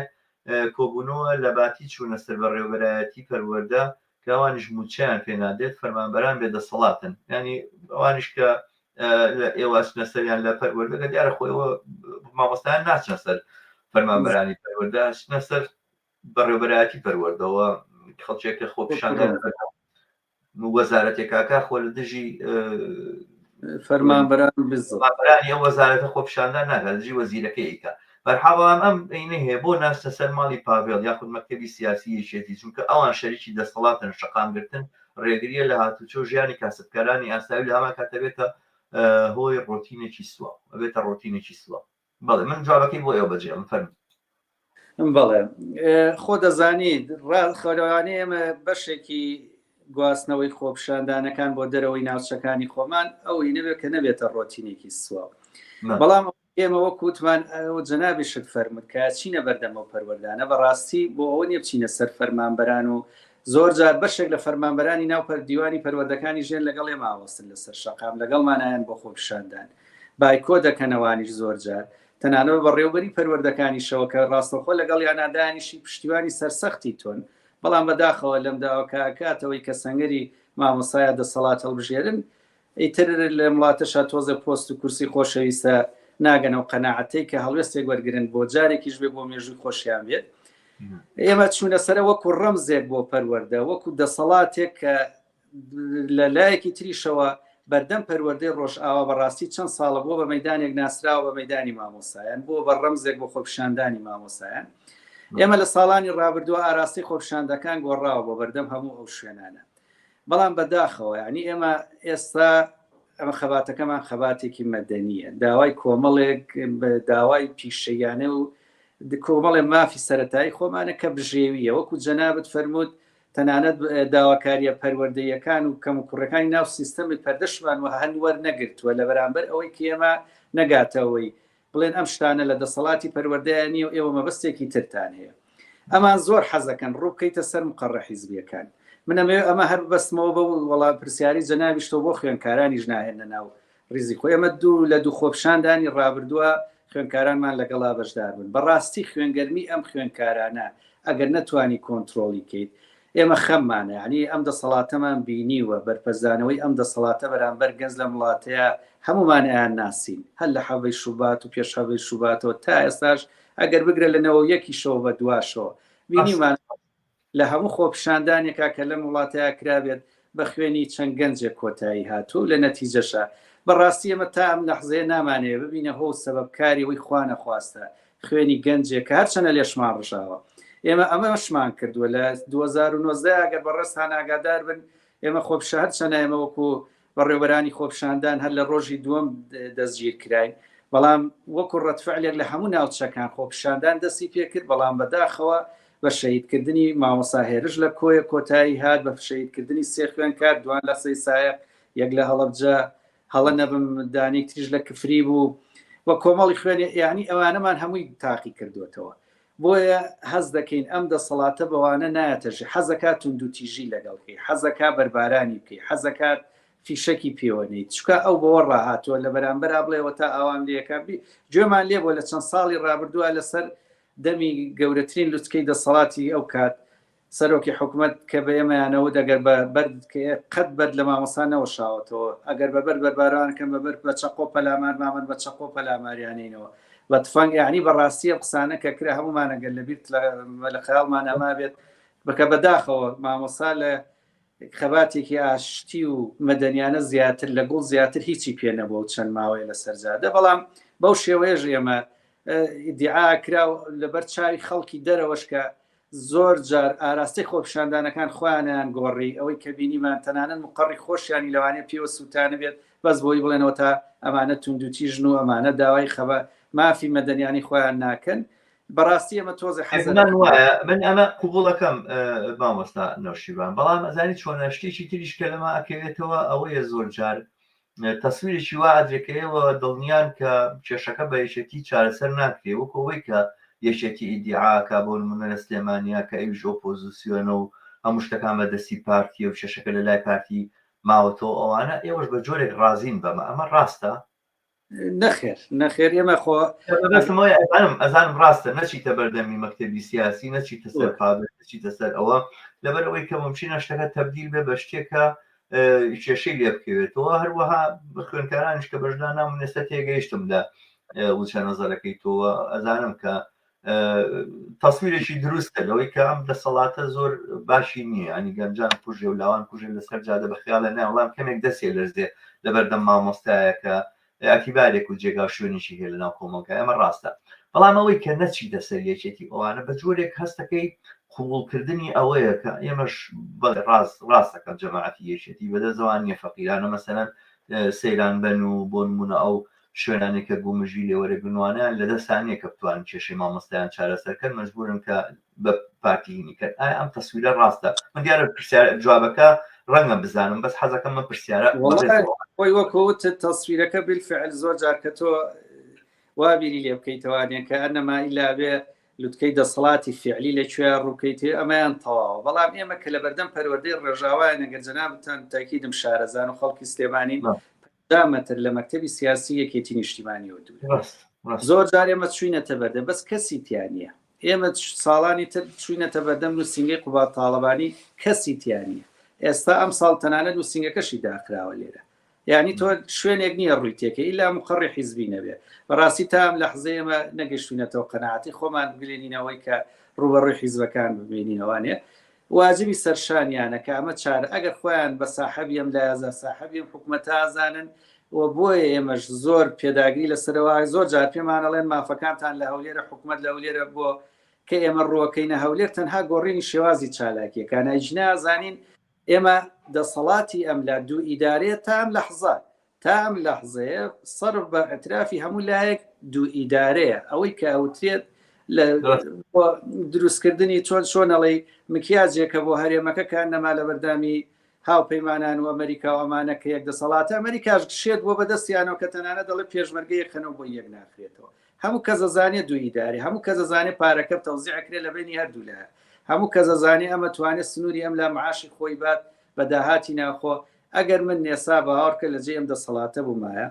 کۆبوونەوە لە باتی چوونە سەر بە ڕێوەبەرایەتی پەروەردە کە ئەوانیش موچیان پێنادێت فەرمانبەران بێدەسەڵاتن ینی ئەوانیش کە ئێوە چنە سەریان لە پەروەردەکە دیارە خۆیەوە مامۆستایان ناچنە سەر فەرمانبەرانی پەروەردە چنە سەر بەڕێوەبەرایەتی پەروەردەوە خەڵکێک لە خۆپیشاندان وەزارەتێکاکە خۆ لە دژی فەرمانبەرانی ئەو وەزارەتە خۆپیشاندان ناکات دژی وەزیرەکەیکە بەرحەڵام ئەم عینە هەیە بۆ ناستە سەر ماڵی پاڤێڵ یاخود مەکتەبی سیاسی یەکێتی چونکە ئەوان شەریکی دەسەڵاتن شەقامگرتن ڕێگریە لە هاتوچۆ ژیانی کاسبکارانی ئاسایی لە هەمان کاتەبێتە هۆی ڕۆتینێکی سووە ئەبێتە ڕۆتینێکی سووە بەڵێ من جوابەکەی بۆ ئێوە بەجێڵم فەرمی بەڵێ خۆ دەزانیت خەلوانێ ئێمە بەشێکی گواستنەوەی خۆپشاندانەکان بۆ دەرەوەی ناوچەکانی خۆمان ئەوەی نەبێت کە نەبێتە ڕۆتینێکی سوواو. بەڵام ئێمە وەکوتمان جەنابی شت فەرمووت کە چینە بەردەمەوە پەروەردانە بەڕاستی بۆ ئەوە نیە بچینە سەر فەرمانبەران و زۆر جار بەشێک لە فەرمانبەرانی ناو دیوانی پەروەردەکانی ژێن لەگەڵ ئێمە ئاوەستن لەسەر شەقام لەگەڵمانایەن بۆ خۆپشاندان بایکۆ دەکەنەوانیش زۆر جار تەنانەوە بەڕێوەبەری پەروەردەکانیشەوە کە ڕاستەخۆ لەگەڵ یانادانیشی پشتیوانی سەرسەختی تۆن بەڵام بەداخەوە لەم داواکە کاتەوەی کە سەنگەری مامۆسایە دەسەڵات هەڵبژێرن ئیتر لە وڵاتەشە تۆزە پۆست و کورسی خۆشەویستە ناگەنەوە قەناعەتەی کە هەڵوێستێک وەرگرن بۆ جارێکیش بێ بۆ مێژووی خۆشیان بێت ئێمە چوونە سەرە وەکو ڕەمزێک بۆ پەروەردە وەکو دەسەڵاتێک کە لە لایەکی تریشەوە بەردەم پەروەردەی ڕۆژ ئاوا بەڕاستی چەند ساڵە بۆ بە مەدانێک ناسراوە بە مەدانی مامۆسایان بۆ بە ڕەمزێک بۆ خۆپشاندانی مامۆسایان ئێمە لە ساڵانی ڕابردووە ئاراستی خۆپشاندەکان گۆڕاوە بۆ بەردەم هەموو ئەو شوێنانە بەڵام بەداخەوە ینی ئێمە ئێستا ئەمە خەباتەکەمان خەباتێکی مەدەنیە داوای کۆمەڵێک داوای پیشەیانە و کۆمەڵێ مافی سەرەتایی خۆمانە کە بژێویە وەکو جەنابەت فەرمووت تەنانەت داواکاریە پەروەردەیەکان و کەم و کوڕەکانی ناو سیستەمی پەردەشمان و هەنوەر نەگرتووە لە بەرامبەر ئەوەی کە ئێمە نەگاتەوەی بڵێن ئەم شتانە لە دەسەڵاتی پەروەردەیانی و ئێوە مەبەستێکی ترتان هەیە ئەمان زۆر حەزەکەن ڕووبکەیتە سەر مقڕە حیزبیەکان منەمێ ئەمە هەر بەستمەوە بە وڵا پرسیاری جەنابیشتۆ بۆ خوێنکارانیش ناهێنە ناو ڕیزی خۆی ئەمە لە دوو خۆپشاندانی ڕابردووە خوێنکارانمان لەگەڵا بەشدار بن بەڕاستی خوێنگەرمی ئەم خوێنکارانە ئەگەر نەتوانی کۆنتترۆلی کەیت ئێمە خەممانە ینی ئەم دەسەڵاتەمان بینیوە بەرپەرزانەوەی ئەم دەسەڵاتە بەرامبەر گەنج لە وڵاتەیە هەمومانیان ناسین هەر لە حەوەی شوبات و پێش حەوەی شوباتەوە تا ئێستاش ئەگەر بگرە لەنەوە یەکیشەوە بە دواشەوە بینیمان لە هەموو خۆپشاندانێکا کە لەم وڵاتەیە کرابێت بە خوێنی چەند گەنجێک کۆتایی هاتوو لە نەتیجەشە بەڕاستی ئەمە تا ئەم لەحزەیە نامانەیە ببینە هۆ سەبەبکاری ئەوەی خوا نەخواستە خوێنی گەنجێک کە هەرچەنە لێشمان ڕژاوە ئێمە ئەمەشمان کردووە لە 2009 ئەگەر بەڕێستان ئاگادار بن ئێمە خۆپشە هەرچەنە ئێمە وەکو بەڕێوەبەرانی خۆپشاندان هەر لە ڕۆژی دووەم دەستگیر کراین بەڵام وەکو ڕەتفعلێک لە هەموو ناوچەکان خۆپشاندان دەستی پێکرد بەڵام بەداخەوە بە شەهیدکردنی مامۆستا هێرش لە کۆیە کۆتایی هات بە شەهیدکردنی سێ خوێنکار دوان لە سەی سایق یەک لە هەڵەبجە هەڵە نەبم دانێک تریش لە کفری بوو وە کۆمەڵی خوێنێ یعنی ئەوانەمان هەمووی تاقی کردوێتەوە بۆیە هەز دەکەین ئەم دەسەڵاتە بەوانە نایەتەژی حەزەکات توندوتیژی لەگەڵکەی حەزەکە بەربارانی بکەی حەزەکات فیشەکی پێوەنیت چکە ئەو بەوە ڕاهاتووە لە بەرامبەر بڵێەوە تا ئاوام لەکەبی گوێمان لێ بۆ لە چەند ساڵی ڕابردووە لەسەر دەمی گەورەترین لوچکەی دەسەڵاتی ئەو کات سەرۆکی حکوومەت کە بە ئێمەیانەوە دەگەر بە بەردکە قەت بەر لە مامۆسانەوە شاوەتەوە ئەگەر بەبەر بەربارانکەم بەبەر بە چەقۆ پەلامان مامەن بە چەقۆ پەلاماریانینەوە بە تفەنگ یعنی بەڕاستیە قسانە کە کرا هەمومانەگەر لەبیرت لە خەیاڵمان ئەما بێت بکە بەداخەوە مامۆسا لە خەباتێکی ئاشتی و مەدەنیانە زیاتر لە گوڵ زیاتر هیچی پێ نەبوو چەند ماوەی لە سەرجادە بەڵام بەو شێوەیەژ ئێمە ئیدعا کرا لەبەر چاوی خەڵکی دەرەوەش کە زۆر جار ئاراستی خۆپشاندانەکان خۆیانیان گۆڕی ئەوەی کە بینیمان تەنانەت مقڕی خۆشیانی لەوانەیە پێوە سووتانە بێت بەس بۆی بڵێنەوە تا ئەمانە توندوتیژن و ئەمانە داوای خەبە مافی مەدەنیانی خۆیان ناکەن بەڕاستی ئەمە تۆزی حەزمان وایە من ئەمە قوبوڵەکەم مامۆستا نەوشیروان بەڵام ئەزانی چۆنە شتێکی تریش کە لەمە ئەکەوێتەوە ئەوەیە زۆر جار تەسویرێکی وا ئەدرێکەوە دڵنیان کە کێشەکە بە یەکێتی چارەسەر ناکرێ وەکەوەی کە یەکێتی ئیدعاکە بۆ نمونە لە سلێمانیا کە ئەویش ئۆپۆزیسیۆنە و هەموو شتەکان بەدەستی پارتی و کێشەکە لە لای پارتی ماوەتەوە ئەوانە ئێوەش بە جۆرێک ڕازین بەمە ئەمە ڕاستە نەخێر ئێمە خۆ ئەزانم ڕاستە نەچیتە بەردەمی مەکتەبی سیاسی نەچیتە سەر قابل نەچیتە سەر ئەوە لەبەرەوەی کە ممکنە شتەکە تەبدیل بێ بە شتێکە کێشەی لێ بکەوێتەوە هەروەها خوێنکارانش کە بەشدان نام نێستا تێگەیشتم لە وچە نەزەرەکەی تۆوە ئەزانم کە تەسویرێکی دروستە لەوەی کە ئەم دەسەڵاتە زۆر باشی نییە ئەنی گەنجان کوژێ و لاوان کوژێ لەسەر جادە بەخیاڵە ناوەڵام کەمێک دەسێ لەرزێ لەبەردەم مامۆستایەکە ئەتیبارێک و جێگا شوێنیشی هەیە لە ناو کۆمەڵگە ئەمە ڕاستە بەڵام ئەوەی کە نەچی دەسەر یەکێتی ئەوانە بە جۆرێک هەستەکەی قوبوڵکردنی ئەوەیە کە ئێمەش ڕاستەکە جەماعەتی یەکێتی بەدەزەوان نیە فەقیرانە مەسەلەن سەیران بن و بۆ نمونە ئەو شوێنانێکە گومژی لێوەرە گونوانیان لە دەستانەیە کە بتوانن کێشەی مامۆستایان چارەسەرکەن مەجبورن کە بە پارتیینی کرد ئایا ئەم تەسویرە ڕاستە من دیارە جوابەکە ڕەنگە بزانم بەس حەزەکەم من پرسیارە خۆی وەکوت تەسویرەکە بالفعل زۆر جار کە تۆ وابیری لێ بکەیتەوانێ کە ئەنەما ئیلا بێ لوتکەی دەسەڵاتی فعلی لەکوێ ڕووکەیتێ ئەمەیان تەواوە بەڵام ئێمە کە لە بەردەم پەروەردەی ڕێژاوایە نەگەر جەنابتان تاکیدم شارەزان و خەڵکی سلێمانی دامەتر لە مەکتەبی سیاسی یەکێتی نیشتیمانیەوە دوور زۆر جار ئێمە چوینەتە بەردەم بەس کەسی تیانە ئێمە ساڵانی تر چوینەتە بەردەم نووسنگی قوبات تاڵەبانی کەسی تیانە ئێستا ئەم ساڵ تەنانەت نووسنگەکەشی داخراوە لێرە یعنی تۆ شوێنێک نییە ڕووی تێکە ئیلا مقڕی حیزبی نەبێ بەڕاستی تام لە حزەیەمە نەگەشتوینەتەوە قەناعەتی خۆمان بگلێنینەوەی کە ڕوبەڕووی حیزبەکان ببینینەوەنێ واجبی سەرشانیانە کە ئەمە چارە ئەگەر خۆیان بە ساحەبیم لە یازە ساحەبیم حکوومەتە ئازانن و بۆیە ئێمەش زۆر پێداگری لەسەرەوە زۆر جار پێمانەڵێن مافەکانتان لە هەولێرە حکوومەت لە هەولێرە بۆ کە ئێمە ڕۆکەینە هەولێر تەنها گۆڕینی شێوازی چالاکیەکانە ئیجنا زانین ئێمە دەسەڵاتی ئەم لە دوو ئیدارێت تا ئەم لەحظە تا ئەم لەحظەیە سەرف بە ئەترافی هەموو لایەک دوو ئیدارەیە ئەوەی کە ئەوترێت لە دروستکردنی چۆنەڵی مکیاجێکە بۆ هەرێمەکە کە نەما لە بەردامی هاوپەیمانان و ئەمریکا و ئەمانە کە یەک دەسەڵاتە ئەمریکاش شێت بۆ بەدەستیانەوە کە تەنانە دەڵێ پێشمەرگەی خەنەوە بۆ یەک ناخرێتەوە هەموو کە زەزانێت دوو ئیداری هەموو کە زەزانێت پارەکە تەوزیعکرێت لە بینی هەردوو لایە هەموو کە زەزانێ ئەمە توانێت سنووری ئەم لە معاشی خۆی بات بە داهاتی ناخۆ ئەگەر من نێسا باوەڕکە لە جێ ئەم دەسەڵاتە بوومایە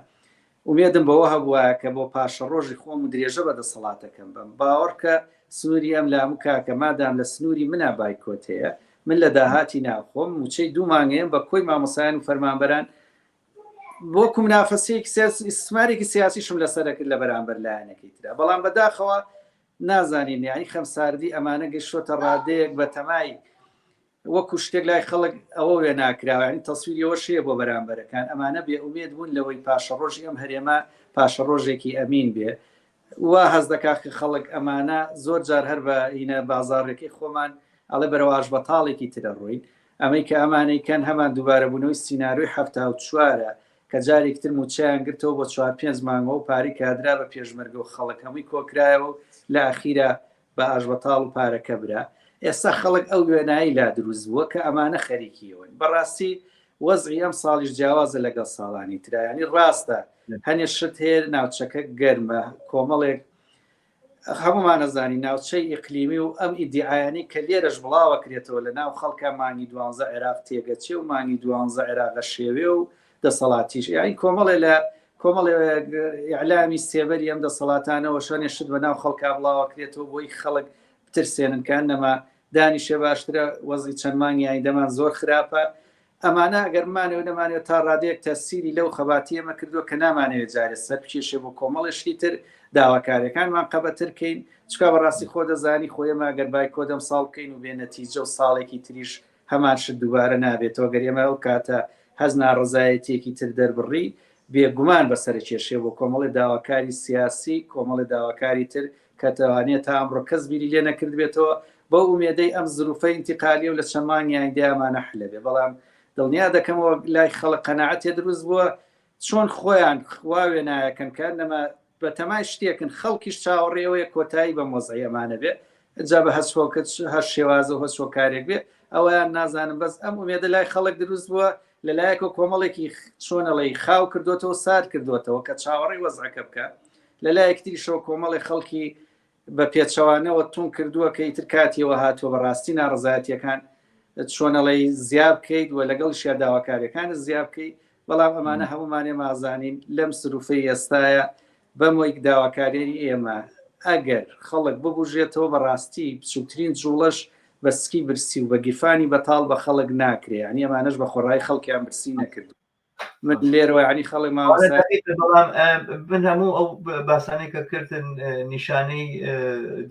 ومێدم بەوە هەبووە کە بۆ پاشە ڕۆژی خۆم و درێژە بە دەسەڵاتەکەم بم باوەڕکە سنووری ئەم لە هەموو کاکە مادام لە سنووری منە بایکۆتەیە من لە داهاتی ناخۆم موچەی دوو مانگەیەم بە کۆی مامۆسایان و فەرمانبەران بۆ کومنافەسەیەکی ئیسمارێکی سیاسیشم لەسەرەکرد لە بەرامبەر لایەنەکەی ترا بەڵام بەداخەوە نازانین یعنی خەمساردی ئەمانە گەشتۆتە ڕادەیەک بە تەمای وەکو شتێک لای خەڵک ئەوە وێ ناکراوانی تەسویریەوە شەیە بۆ بەرامبەرەکان ئەمانە بێ ئومێد بوون لەوەی پاشە ڕۆژی ئەم هەرێمە پاشە ڕۆژێکی ئەمین بێ وا هەز دەکات خەڵک ئەمانە زۆر جار هەر بە هینە بازاڕێکی خۆمان ئەڵێ بەرەواژ بەتاڵێکی ترە ڕووین ئەمەی کە ئەمانەیکەن هەمان دووبارە بوونەوەی سینناروی هەفتا و چوارە کە جارێکتر موچیان گرتەوە بۆ 4-5 مانگەوە و پاری کادرا بە پێشمەرگە و خەڵک هەمووی کۆکرایەوە و لە ئاخیرە بە ئاژ بەتاڵ و پارەکە برا ئێستا خەڵک ئەو وێنایی لا دروست بووە کە ئەمانە خەریکیەوەن بەڕاستی وەزعی ئەم ساڵیش جیاوازە لەگەڵ ساڵانی ترایانی ڕاستە هەنێ شت هەیە ناوچەکە گەرمە کۆمەڵێک هەمومان نەزانی ناوچەی ئیقلیمی و ئەم ئیدعایانی کە لێرەش بڵاوە کرێتەوە لە ناو خەڵکە مانگی 12 عێراق تێگەچێ و مانگی 12 عێراقە شێوێ و دەسەڵاتیش یعنی کۆمەڵێ لە کۆمەڵێ ئیعلامی سێبەری ئەم دەسەڵاتانەوە شوێنێ شت بە ناو خەڵکا بڵاوە کرێتەوە بۆی خەڵک بترسێنن کە نەما دانیشێ باشترە وەزی چەند مانگی دەمان زۆر خراپە ئەمانە ئەگەرمانەوە نەمانێت تا ڕادەیەک تەسیری لەو خەباتی ئەمە کردووە کە نامانەوێت جارێ سەر بچێشێ بۆ کۆمەڵێشتی تر داواکاریەکانمان قەبەترکەین چکا بەڕاستی خۆ دەزانی خۆیەمە ئەگەر بای کۆدەم ساڵ بکەین و بێ نەتیجە و ساڵێکی تریش هەمان شت دووبارە نابێتەوە گەریێمە ئەو کاتە هەز ناڕزایەتێکی تر دەربڕی بێگومان بەسەر کێشێ بۆ کۆمەڵی داواکاری سیاسی کۆمەڵی داواکاری تر کە دەوانێت تا ئەمڕۆ کەس بیری لێ نەکرد بێتەوە بۆ ئومێدەی ئەم زروفە ئینتیقالی و لە چەمانیان دیامانە حلەبێ بەڵام دڵنیا دەکەمەوە لای خەڵک قەناعەتێ دروست بووە چۆن خۆیان خواوێ نایەکەن کە نەما بە تەمای شتێکن خەڵکیش چاوەڕێەوەی کۆتایی بە مۆزەیەمانە بێ جا بە هەچۆکە هەر شێوازە و هەچۆکارێک بێ ئەویان نازانم بەس ئەم ئومێدە لای خەڵک دروست بووە لەلایەکە کۆمەڵێکی چۆنەڵی خاو کردوێتەوە سار کردوێتەوە کە چاوەڕی وەزعەکە بکە لەلایەکتریشەوە کۆمەڵی خەڵکی بە پێچەوانەوە تون کردووە کە ئیتر کاتیەوە هاتووە بەڕاستی ناڕزایەتیەکان چۆنەڵی زیاب بکەیت و لەگەڵ شیا داواکاریەکانت زیاب بکەیت بەڵام ئەمانە هەمومانێ مازانین لەم سروفەی ئێستاە بەمۆی داواکاریی ئێمە ئەگەر خەڵک ببژێتەوە بەڕاستی بچووترین جوڵەش بەسکی برسی و بە گیرفانی بەتاڵ بە خەڵک ناکرێ ئەنی ئەمانەش بە خۆڕای خەڵکیان برسی نەکرد من لێرەوە عنی خەڵک بەڵام من هەموو ئەو باسانەی کە کردن نیشانەی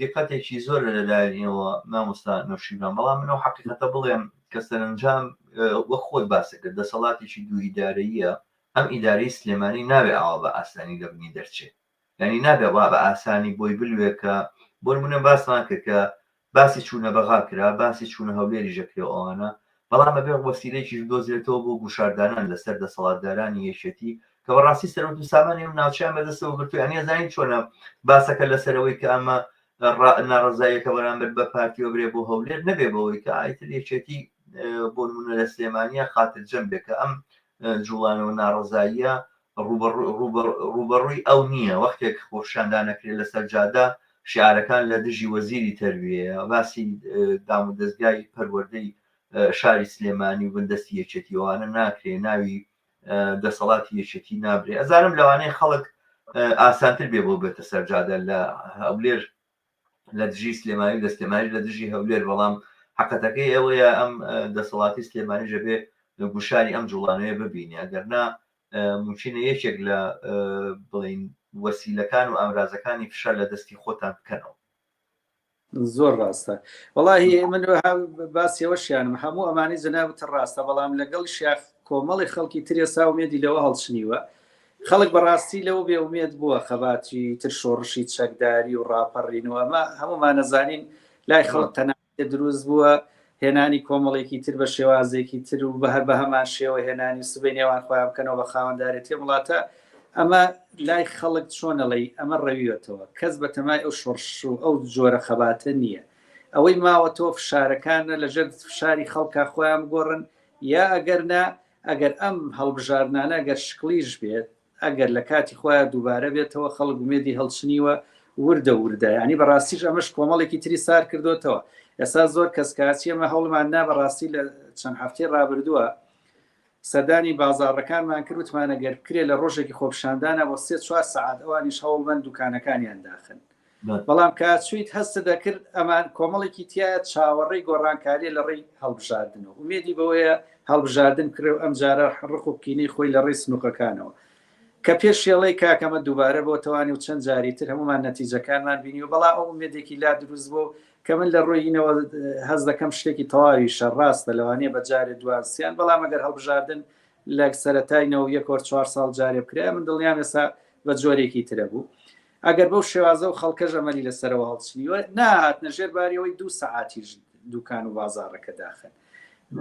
دیقەتێکی زۆر لەلایەنەوە مامۆستا نوشیبان بەڵام منەوە حەقیقەتە بڵێم کە سەرنجام وەک خۆی باسە کرد دەسەڵاتێکی دوو ئیدارەیە ئەم ئیدارەی سلێمانی نابێ ئاوا بە ئاسانی لەبنی دەرچێت ینی نابێ وا بە ئاسانی بۆی بلوێکە بۆ نمونە باسمان کرد کە باسی چوونە بەغا کرا باسی چوونە هەولێری ژەکرێ ئەوانە بەڵام بەبێ وەسیلەیەکیش دۆزرێتەوە بۆ گوشاردانان لەسەر دەسەڵاتدارانی یەکێتی کە بەڕاستی سەرۆت و سامانی و ناوچیان بەدەستەوە گرتووە ئەنی زانین چۆنە باسەکە لەسەرەوەی کە ئەمە ناڕزایەکە بەرامبەر بە پارتیۆ برێ بۆ هەولێر نەبێ بەوەی کە ئایتر یەکێتی بۆ نمونە لە سلێمانیە خاتر جەمبێکە ئەم جوڵانەوە ناڕەزاییە ڕوبەڕووی ئەو نییە وەختێک خۆشاندانەکرێت لەسەر جادا شیعارەکان لە دژی وەزیری تەرویەیە باسی دام و دەستگای پەروەردەی شاری سلێمانی و بندەستی یەکێتیەوانە ناکرێ ناوی دەسەڵاتی یەکێتی نابرێ ئەزانم لەوانەیە خەڵک ئاسانتر بێ بۆ بێتە سەرجادە لە هەولێر لە دژی سلێمانی لە سلێمانی لە دژی هەولێر بەڵام حقەتەکەی ئەوەیە ئەم دەسەڵاتی سلێمانی ژەبێ لە گوشاری ئەم جوڵانەیە ببینێ ئەگەرنا ممکنە یەکێک لە بڵین وەسیلەکان و ئامرازەکانی فشار لە دەستی خۆتان بکەنەوە زۆر ڕاستە وەڵاهی من باسیەوەشیانم هەموو ئەمانی جەنابەتە ڕاستە بەڵام لەگەڵ شاخ کۆمەڵی خەڵکی ترێ ساومێدی لەوە هەڵچنیوە خەڵک بەڕاستی لەوە بێومێت بووە خەباتی تر شۆڕشی چەکداری و ڕاپەڕینەوە ئەمە هەمومان نەزانین لای خەڵک تەنانەت دروست بووە هێنانی کۆمەڵێکی تر بە شێوازێکی تر و بە هەر بە هەمان شێوە هێنانی سبەی نێوان خۆیان بکەنەوە بە خاوەنددارێتی وڵاتە ئەمە لای خەڵک چۆنەڵی ئەمە ڕەویێتەوە کەس بە تەمای ئەو شۆڕش و ئەو جۆرە خەباتە نییە ئەوەی ماوە تۆ فشارەکانە لەژێر فشاری خەڵکا خۆیان گۆڕن یا ئەگەرنا ئەگەر ئەم هەڵبژاردنانە ئەگەر شکلیش بێت ئەگەر لە کاتی خۆیان دووبارە بێتەوە خەڵک ومێدی هەڵچنیوە وردە وردە ینی بەڕاستیش ئەمەش کۆمەڵێکی تری سار کردوتەوە ئێستا زۆر کەسکاسی ئەمە هەوڵمان نا بەڕاستی لە چەند هەفتەی ڕابردووە سەردانی بازاڕەکانمان کردوتمانە گەر کرێ لە ڕۆژێکی خۆپشاندانە بۆ 3-4 سەعات ئەوانیش هەوڵمەند دوکانەکانیان داخن بەڵام کاتچویت هەستە دەکرد ئەمان کۆمەڵێکی تایە چاوەڕێی گۆڕانکاریە لە ڕێی هەڵبژاردنەوە ومێدی بەوەیە هەڵبژاردن کرێ و ئەم جارە ڕق و بکینەی خۆی لە ڕێی سنووقەکانەوە کە پێش شێڵەی کاکەمە دووبارە بۆ تەوانی و چەند جاریتر هەمومان نەتیجەکانمان بینی و بەڵام ئەو مێدێکی لا دروست بۆ کە من لە ڕۆیینەوە هەز دەکەم شتێکی تەواوی شەڕاستە لەوانەیە بە جارێ دوانسییان بەڵام ئەگەر هەڵبژاردن لە سەرەتاینەوە 1-4 ساڵ جارێ بکرێ من دڵنیام ێستا بە جۆرێکی ترە بوو ئەگەر بەو شێوازە و خەڵکە ژەمەلی لەسەرەوە هەڵچنیوە نهات نەژێر باریەوەی 2 سەعاتیش دوکان و بازاڕەکە داخن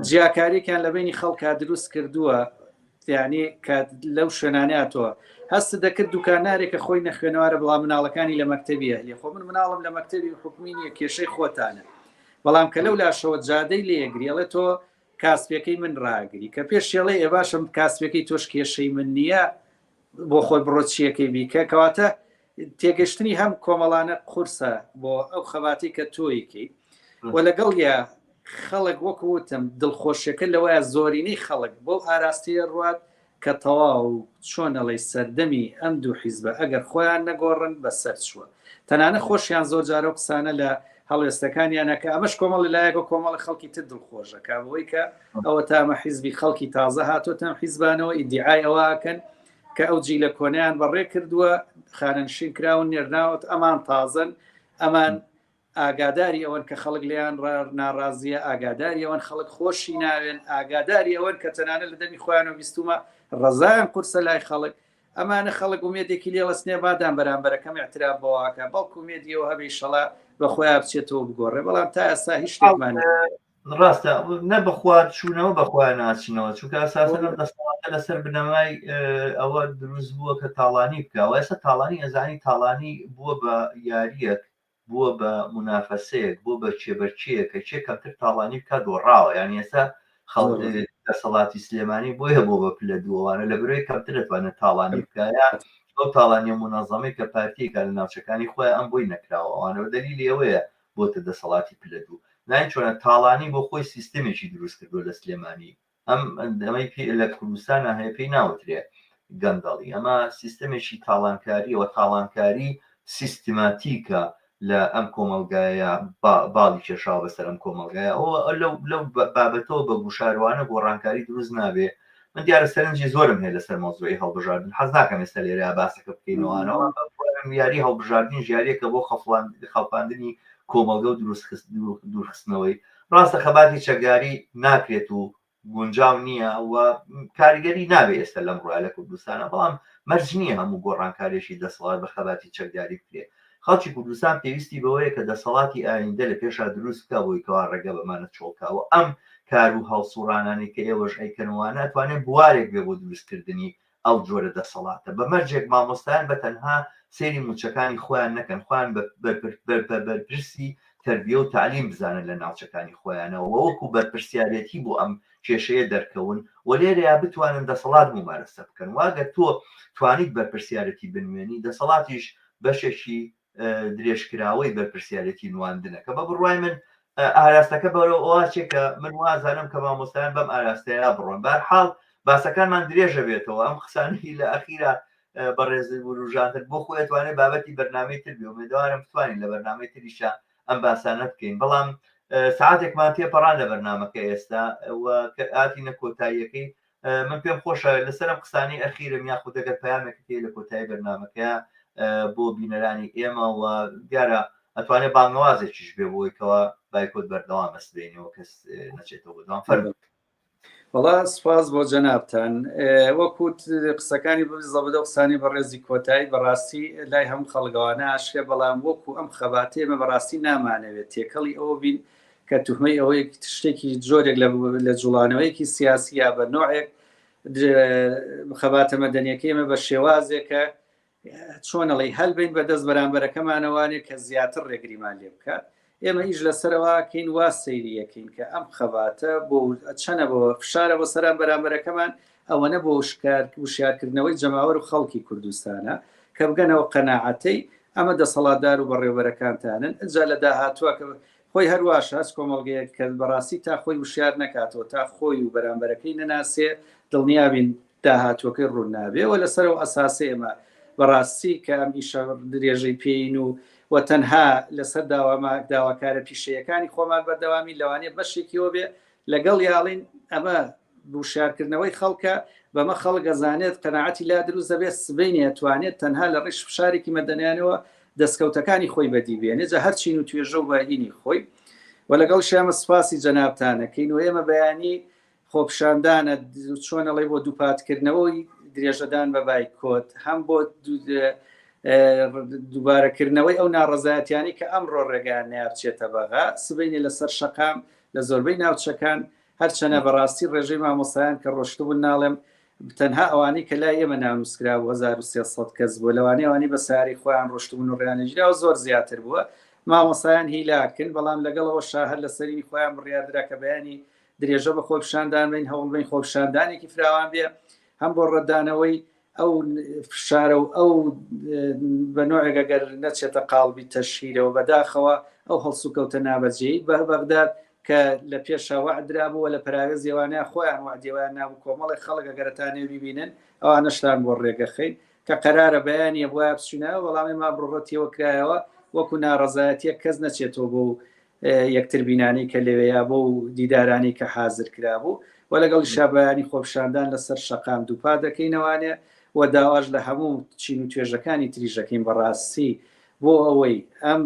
جیاکاریەکیان لە بینی خەڵکا دروست کردووە یعنی کە لەو شوێناناتەوە هەست دەکرد دوکانارێکە خۆی نەخوێنەوارە بڵام مناڵەکانی لە مەکتەبیە لێ خۆ من مناڵم لە مەکتەبی حکومینیە کێشەی خۆتانە بەڵام کە لەو لاشەوە جادەی لێگریێڵێت تۆ کاسپەکەی من ڕاگری کە پێش شێڵێ ئێ باشم کاسپەکەی تۆش کێشەی من نییە بۆ خۆی بڕۆچیەکەی بیکە کەواتە تێگەشتنی هەم کۆمەڵانە قورسە بۆ ئەو خەباتی کە تۆیکەی و لەگەڵ یا خەڵک وەکوتم دڵخۆشیەکە لەوەیە زۆرینەی خەڵک بۆ ئاراستەیە ڕوات کە تەواو چۆنەڵی سەردەمی ئەم دوو حیزبە ئەگەر خۆیان نەگۆڕن بەسەر چووە تەنانە خۆشیان زۆر جارە قسانە لە هەڵوێستەکانیانەکە ئەمەش کۆمەڵ لایەک و کۆمەڵی خەڵکی تر دڵخۆشەکە بۆی کە ئەوە تامە حیزبی خەڵکی تازە هاتوتەم حیزبانەوە ئیدعای ئەوەکەن کە ئەو جی لە کۆنیان بەڕێ کردووە خانەنشین کراون نێرناوت ئەمان تازن ئەمان ئاگاداری ئەوەن کە خەڵک لیان ناڕازیە ئاگاداری ئەوەن خەڵک خۆشی ناوێن ئاگاداری ئەوەن کە تەنانە لە دەمی خۆیان و بیستومە ڕزایان قورسە لای خەڵک ئەمانە خەڵک ومێدێکی لێ لەسنێ بادان بەرامبەرەکەم اعتراف بەواکە بەڵکو مێدیەوە هەبی شەڵا بە خۆیان بچێتەوە بگۆڕێ بەڵام تا ئێستا هیچ شتێکمان ڕاستە نە بەخوات چوونەوە بەخوایان ناچنەوە چونکە ئەساسەن دەستەڵاتە لەسەر بنەمای ئەوە دروست بووە کە تاڵانی بکەوە ئێستا تاڵانی ئەزانی تاڵانی بووە بە یاریەک بووە بە منافەسەیەک بۆ بە چێبەرچەیە کە چێ کەمتر تاڵانی بکە دۆڕاوە یعنی ئێستا دەسەڵاتی سلێمانی بۆیە بۆ بە پلە دووەوانە لە برۆی کەمتر دەتوانێت تاڵانی بکایە ئەو تاڵانی منەظەمەی کە پارتیکە لە ناوچەکانی خۆیان ئەم بۆی نەکراوە ئەوانەوە دەلیلی ئەوەیە بۆتە دەسەڵاتی پلە دوو ناین چۆنە تاڵانی بۆ خۆی سیستەمێکی دروست کردو لە سلێمانی ئەم ئەمەی لە کوردستانە هەیە پێی ناوترێ گەندەڵی ئەمە سیستەمێکی تاڵانکاریەوە تاڵانکاری سیستماتیکە لە ئەم کۆمەلگایە باڵی کێشاو بەسەر ئەم کۆمەلگایە ئەوە لەو بابەتەوە بە گوشاروانە گۆڕانکاری دروست نابێ من دیارە سەرنجی زۆرم هەیە لەسەر مۆزوعی هەڵبژاردن حەز ناکەم ئێستا لێرە باسەکە بکەینەوەوانەوە یاری هەڵبژاردن ژیاریەکە بۆ خەڵپاندنی کۆمەلگە و دوورخستنەوەی ڕاستە خەباتی چەکداری ناکرێت و گونجاو نییە و کاریگەری نابێت ئێستا لەم ڕۆیە لە کوردستانە بەڵام مەرج نییە هەموو گۆڕانکاریێکی دەسەڵات بە خەباتی چەکداری بکرێت خەڵکی کوردستان پێویستی بەوەیە کە دەسەڵاتی ئایندە لە پێشا دروست بکە بۆی کەوا ڕێگە بەمانە چۆڵکاوە ئەم کار و هەڵسوڕانانی کە ئێوەش ئەیکەنەوەوانە ئەتوانێت بوارێک بێ بۆ دروستکردنی ئەو جۆرە دەسەڵاتە بە مەرجێک مامۆستایان بە تەنها سێری موچەکانی خۆیان نەکەن خۆیان بەرپرسی تربیە و تعلیم بزانن لە ناوچەکانی خۆیانەوە وەکو بەرپرسیارەتی بۆ ئەم کێشەیە دەرکەون و لێرەیە بتوانن دەسەڵات ممارەسە بکەن واگە تۆ توانیت بەرپرسیارەتی بنوێنی دەسەڵاتیش بەشێکی درێژکراوەی بەرپرسیارەتی نواندنە کە بە بڕوای من ئاراستەکە بەرەوە ئەوچێکە من وازانم کە مامۆستایان بەم ئاراستەیە بڕۆن بەرحاڵ باسەکانمان درێژە بێتەوە ئەم قسانی لە ئەخیرا بەڕێز وروژانتر بۆ خۆی ئەتوانێت بابەتی بەرنامەی تر بێ ومێدەوارم بتوانین لە بەرنامەی تریشە ئەم باسانە بکەین بەڵام ساعتێکمان تێپەڕان لە بەرنامەکە ئێستا ئاتی نەکۆتاییەکەی من پێم خۆشە لەسەرم قسانی ئەخیرم یاخود دەگەر پامێک تێ لە کۆتایی بەرنامەکە بۆ بینەرانی ئێمە و دیارە ئەتوانێت بانگەوازێکیش بێ بۆیکەوە بایکۆت بەردەوام بەسبێنەوە کەس نەچێتەوە بەدوام فەرمو وڵا سپاس بۆ جەنابتان وەکوت قسەکانی بزەبدە قسانی بە ڕێزی کۆتایی بەڕاستی لای هەموو خەڵگەوانە ئاشکێ بەڵام وەکو ئەم خەباتێ ئێمە بەڕاستی نامانەوێت تێکەڵی ئەوە بین کە توهمەی ئەوەی شتێکی جۆرێک لە جوڵانەوەیەکی سیاسی یا بە نوعێک خەباتە مەدەنیەکەی ئێمە بە شێوازێکە چۆنەڵی هەلبین بە دەست بەرامبەرەکەمانەوانێت کە زیاتر ڕێگریمان لێ بکات ئێمە ئیش لەسەرەوەکەین وا سەیریەکەین کە ئەم خەباتە بۆ چەنە بۆ فشارە بۆ سەران بەرامبەرەکەمان ئەوەنە بۆ وشارکردنەوەی جەماوەر و خەڵکی کوردستانە کە بگەنەوە قەناعەتەی ئەمە دەسەڵاتدار و بەڕێوەبەرەکانتانن ئەجا لە داهاتووە کە خۆی هەروەش هەست کۆمەڵگەیەک کە بەڕاستی تا خۆی وشار نکاتەوە تا خۆی و بەرامبەرەکەی نەناسێ دڵنیابین داهاتوەکەی ڕوون نابێ و لەسەرەوە ئەساسی ئێمە بەڕاستی کە ئەم ئیشە درێژەی پێین و تەنها لەسەر داواکارە پیشەیەکانی خۆمان بەردەوامی لەوانێ بەشێکیەوە بێ لەگەڵ یاڵین ئەمە بوشارکردنەوەی خەڵکە بەمە خەڵک ئەزانێت قەناعەتی لا دروست دەبێت سبەینێ ئەتوانێت تەنها لە ڕێژ فشارێکی مەدەنیانەوە دەستکەوتەکانی خۆی بەدیبێنێ جا هەرچین و توێژە و باهینی خۆی و لەگەڵ شامە سپاسی جەنابتانەکەین و ئێمە بەیانی خۆپشاندانە چۆنەڵێ بۆ دووپاتکردنەوەی درێژەدان بە بایکۆت هەم بۆ دووبارەکردنەوەی ئەو ناڕەزایەتیانی کە ئەمڕۆ ڕێگەیان نابچێتە بەغا سبەینێ لەسەر شەقام لە زۆربەی ناوچەکان هەرچەنە بەڕاستی ڕێژەی مامۆستایان کە ڕۆشتبوون ناڵێم تەنها ئەوانەی کە لای ئێمە نانووسکرا 1300 کەس بووە لەوانەیە ئەوانی بە ساری خۆیان ڕۆشتبوون و ڕیانەژرا و زۆر زیاتر بووە مامۆستایان هیلاکن بەڵام لەگەڵەوە شاهر لەسەری خۆیان بڕیاردرا کە بەیانی درێژە بە خۆپشاندان بین هەوڵ بین خۆپشاندانێکی فراوان بێ هەم بۆ ڕەدانەوەی ئەو فشارە و ئەو بە نوعێک ئەگەر نەچێتە قاڵبی تەشهیرەوە بەداخەوە ئەو هەڵسوکەوتە نابەجێی بە بەغداد کە لە پێشە وعدرا بووە لە پراوێز ێوانەیە خۆیان وعدێوان نابوو کۆمەڵی خەڵک ئەگەرەتانێ ببینن ئەوانەشتان بۆ ڕێگەخین کە قەرارە بەیانیە بۆ بچینەوە وەڵامی ما بڕڕەتیەوە کرایەوە وەکو ناڕەزایەتیە کەس نەچێتەوە بۆ یەکتر بینانی کە لەوەیە بۆ دیدارانی کە حازر کرابوو و لەگەڵ شابیانی خۆپشاندان لەسەر شەقام دووپا دەکەینەوانێ و داواش لە هەموو چین و توێژەکانی تریژەکەین بەڕاستی بۆ ئەوەی ئەم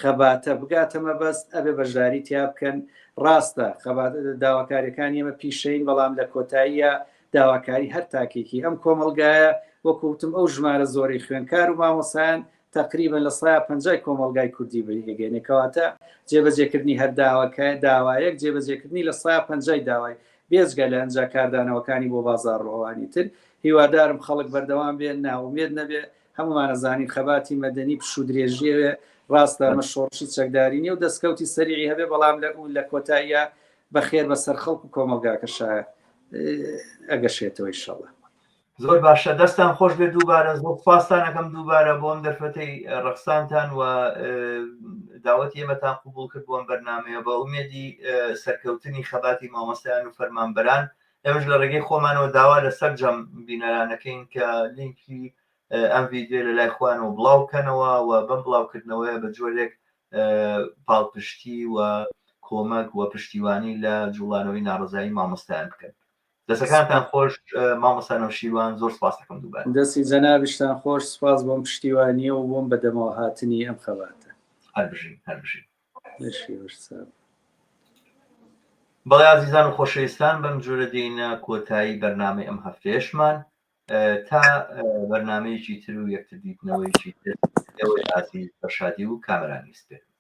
خەباتە بگاتەمە بەست ئەبێ بەشداری تیا بکەن ڕاستە داواکاریەکان ئێمە پیشەین بەڵام لە کۆتاییە داواکاری هەر تاکێکی ئەم کۆمەلگایە وەکوتم ئەو ژمارە زۆری خوێنکار و مامۆسایان تقریبن لە 150 کۆمەلگای کوردی بەیگەێنێکەوەتە جێبەجێکردنی هەر داوایەک جێبەجێکردنی لە 150 داوای بێزگە لە ئەنج کاردانەوەکانی بۆ بازار ڕۆوانی تر هیوادارم خەڵک بەردەوام بێن ناومێت نەبێ هەمومانەزانین خەباتی مەدەنی پشو درێژیەوێ ڕاستە ئەمە شۆڕشی چەکداری نیە و دەستکەوتی سەریعی هەبێ بەڵام لە کۆتاییە بەخێر بەسەر خەڵک و کۆمەلگاکەشایە ئەگەشێتەوە ئینشەڵڵا زۆر باشە دەستان خۆش بێ دووبارە زۆر خواستانەکەم دووبارە بۆم دەرفەتەی ڕقسانتان و داوەتی ئێمەتان قبول کرد بۆم بەرنامەیە بە ئومێدی سەرکەوتنی خەباتی مامۆستایان و فەرمانبەران ئێمەش لە ڕێگەی خۆمانەوە داوا لەسەر جەم بینەرانەکەین کە لینکی ئەم ڤیدیۆ لە لای خوانەوە بڵاوکەنەوە و بەم بڵاوکردنەوەیە بە جۆرێک پاڵپشتی و کۆمەک و پشتیوانی لە جوڵانەوەی ناڕزایی مامۆستایان بکەن دەستەکانتان خۆش مامۆستا شیروان زۆر سپاس دەکەم دووبارە دەستی جەنابیشتان خۆش سپاس بۆم پشتیوانیە و بۆم بەدەمەوە هاتنی ئەم خەباتە هەربژین بەڵێ عزیزان و خۆشەویستان بەم جۆرە دێینە کۆتایی بەرنامەی ئەم هەفتەیەشمان تا بەرنامەیەکی تر و یەکتر دیتنەوەیکی تر ئێوەی عزیز بە شادی و کامەرانی سپێرم